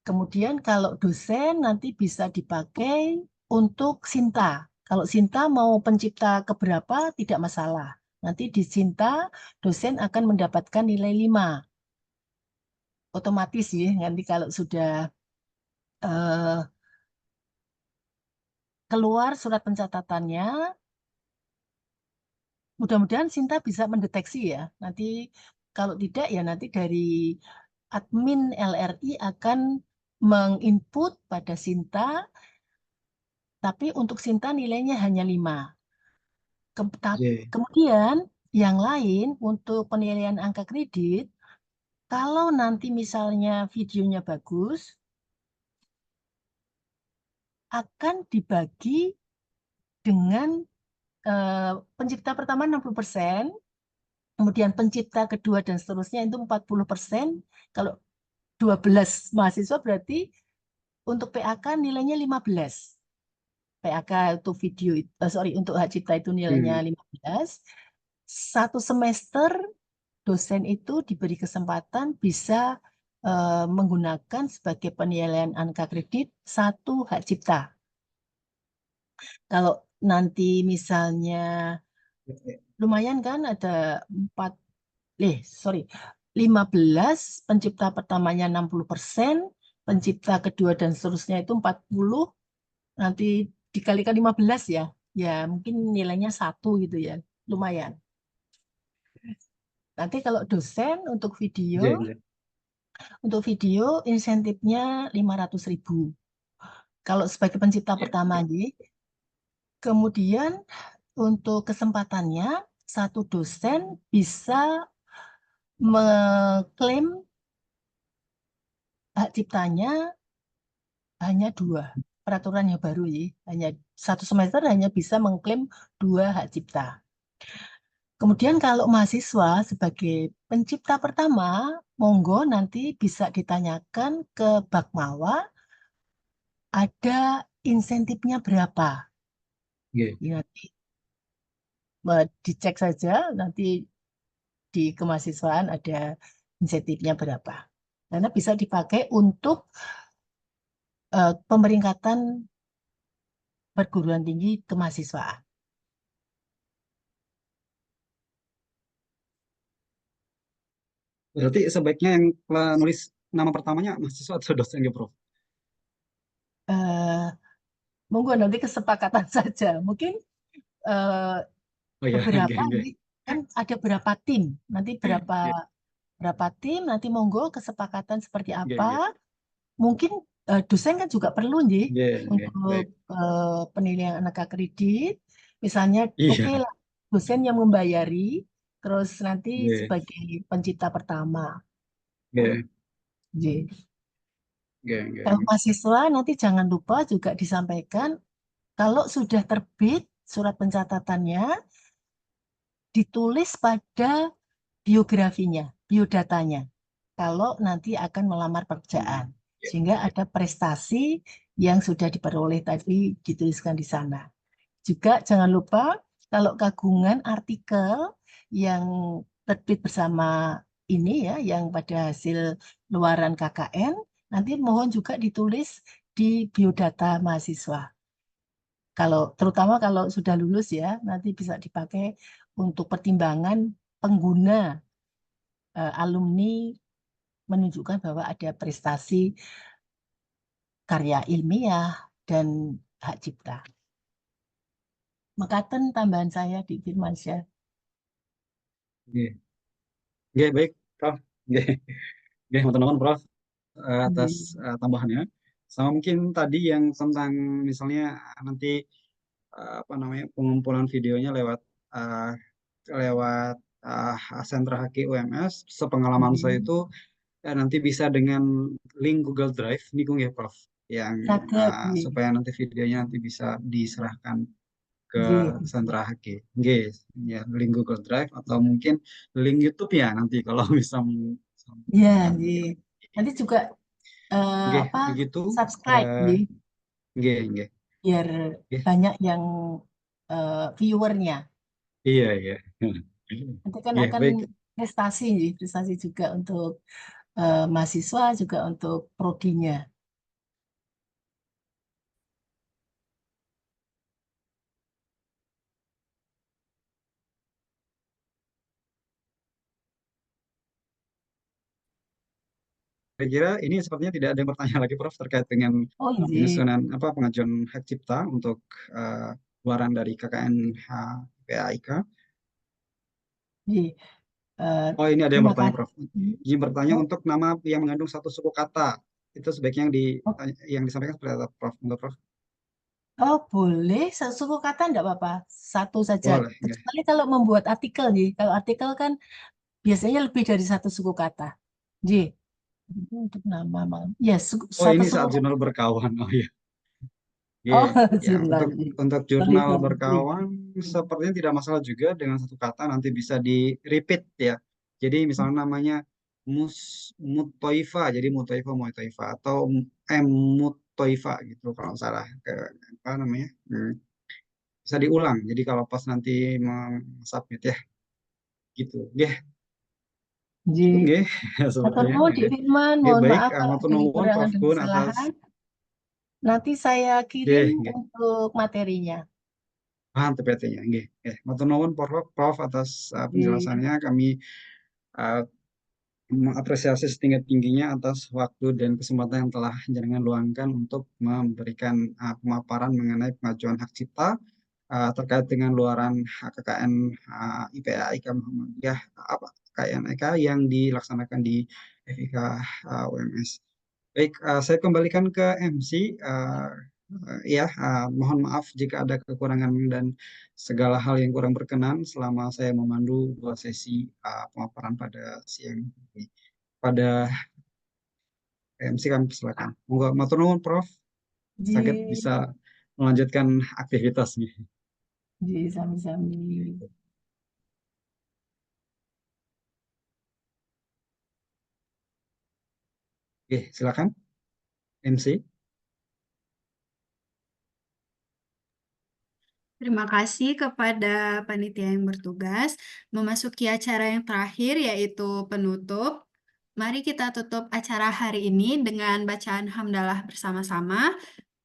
Kemudian kalau dosen nanti bisa dipakai untuk Sinta. Kalau Sinta mau pencipta keberapa tidak masalah. Nanti di Sinta dosen akan mendapatkan nilai 5. Otomatis nanti kalau sudah eh, keluar surat pencatatannya. Mudah-mudahan Sinta bisa mendeteksi ya. Nanti kalau tidak ya nanti dari admin LRI akan menginput pada Sinta, tapi untuk Sinta nilainya hanya 5. Oke. Kemudian yang lain untuk penilaian angka kredit, kalau nanti misalnya videonya bagus, akan dibagi dengan pencipta pertama 60%, kemudian pencipta kedua dan seterusnya itu 40%. Kalau 12 mahasiswa berarti untuk PAK nilainya 15. PAK itu video, sorry, untuk hak cipta itu nilainya 15. Satu semester dosen itu diberi kesempatan bisa menggunakan sebagai penilaian angka kredit 1 hak cipta. Kalau nanti misalnya lumayan kan ada 15 pencipta pertamanya 60%, pencipta kedua dan seterusnya itu 40, nanti dikalikan 15 ya. Ya mungkin nilainya 1 gitu ya. Lumayan. Nanti kalau dosen untuk video, insentifnya 500.000. Kalau sebagai pencipta pertama nih. Kemudian untuk kesempatannya, satu dosen bisa mengklaim hak ciptanya hanya 2. Peraturan yang baru ya, hanya satu semester hanya bisa mengklaim 2 hak cipta. Kemudian kalau mahasiswa sebagai pencipta pertama, monggo nanti bisa ditanyakan ke Bakmawa ada insentifnya berapa. Ya, nanti dicek saja nanti di kemahasiswaan ada insentifnya berapa. Karena bisa dipakai untuk pemeringkatan perguruan tinggi kemahasiswaan. Berarti sebaiknya yang nulis nama pertamanya mahasiswa atau dosen ya, Prof? Monggo nanti kesepakatan saja. Mungkin Oh ya, beberapa kan ada berapa tim. Nanti berapa tim, nanti monggo kesepakatan seperti apa. Mungkin dosen kan juga perlu nih untuk penilaian angka kredit. Misalnya, oke lah, dosen yang membayari, terus nanti sebagai pencipta pertama. Kalau mahasiswa nanti jangan lupa juga disampaikan kalau sudah terbit surat pencatatannya ditulis pada biografinya, biodatanya. Kalau nanti akan melamar pekerjaan, sehingga ada prestasi yang sudah diperoleh tadi dituliskan di sana. Juga jangan lupa kalau kagungan artikel yang terbit bersama ini ya, yang pada hasil luaran KKN, nanti mohon juga ditulis di biodata mahasiswa. Terutama kalau sudah lulus ya, nanti bisa dipakai untuk pertimbangan pengguna alumni menunjukkan bahwa ada prestasi karya ilmiah dan hak cipta. Mekaten tambahan saya di Firmansyah. Baik, Prof. Teman-teman, Prof, atas tambahannya. Sama mungkin tadi yang tentang misalnya nanti pengumpulan videonya lewat sentra HQ UMS. Sepengalaman saya itu nanti bisa dengan link Google Drive, nih ya Prof, yang supaya nanti videonya nanti bisa diserahkan ke sentra HQ. Ya, link Google Drive atau mungkin link YouTube ya nanti kalau bisa. Ya, nanti juga begitu. Subscribe biar banyak yang viewernya. Iya. Nanti kan akan prestasi juga untuk mahasiswa, juga untuk prodinya. kira-kira ini sepertinya tidak ada yang bertanya lagi Prof terkait dengan Oh iya, penyusunan pengajuan hak cipta untuk luaran dari KKN PAIK. iya. Oh ini ada yang Terima bertanya kasih. Prof. Izin bertanya Oh, untuk nama yang mengandung satu suku kata itu sebaiknya oh, yang disampaikan seperti apa Prof? Menurut Prof? oh, boleh, suku kata enggak apa-apa, satu saja. Boleh, nggih. Kecuali kalau membuat artikel nih, kalau artikel kan biasanya lebih dari satu suku kata. J. Untuk nama, ya Oh satu ini suku saat kata. jurnal berkawan. Oh iya. Oh, Ya jurnal. untuk Sorry, jurnal sorry. berkawan sepertinya tidak masalah juga dengan satu kata nanti bisa di repeat ya. Jadi misalnya namanya Mutoifa jadi Mutoifa atau Mutoifa gitu kalau nggak salah apa namanya bisa diulang. Jadi kalau pas nanti submit ya gitu. Nggih, J. cukup nggih Atau sepertinya. mau Dik Nggih. Firman, Nggih, mohon baik, maaf kalau matur ada nuwun kekurangan Prof dan Kun atas kesalahan. Nanti saya kirim nggih. untuk materinya. Mantap PT-nya. Nggih. Matur nuwun Prof atas J. penjelasannya. Kami uh, mengapresiasi setinggi-tingginya atas waktu dan kesempatan yang telah jenengan luangkan untuk memberikan pemaparan mengenai pengajuan hak cipta terkait dengan luaran KKN IPA IKA Muhammadiyah KKN IK yang dilaksanakan di FIK UMS. Baik, saya kembalikan ke MC. Mohon maaf jika ada kekurangan dan segala hal yang kurang berkenan selama saya memandu dua sesi pemaparan pada siang ini. Pada MC kami persilakan. Monggo, matur nuwun Prof. Saged J. bisa melanjutkan aktivitasnya. J. Sami-sami. Oke, silakan MC. Terima kasih kepada panitia yang bertugas. Memasuki acara yang terakhir yaitu penutup. Mari kita tutup acara hari ini dengan bacaan hamdalah bersama-sama.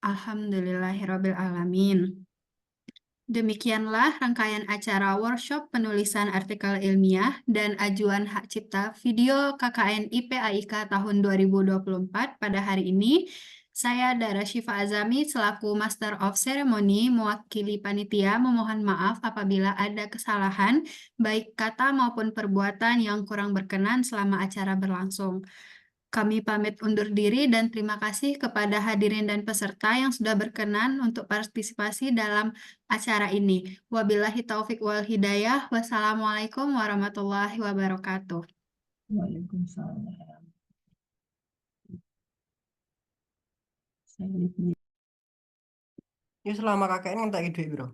Alhamdulillahirabbil alamin. Demikianlah rangkaian acara workshop penulisan artikel ilmiah dan ajuan hak cipta video KKN IPAIK tahun 2024 pada hari ini. Saya Dara Syifa Azami selaku Master of Ceremony mewakili panitia memohon maaf apabila ada kesalahan baik kata maupun perbuatan yang kurang berkenan selama acara berlangsung. Kami pamit undur diri dan terima kasih kepada hadirin dan peserta yang sudah berkenan untuk partisipasi dalam acara ini. Wabillahi taufik wal hidayah. Wassalamualaikum warahmatullahi wabarakatuh. Waalaikumsalam. Saya lihat. Ini selama KKN ngentek duit bro.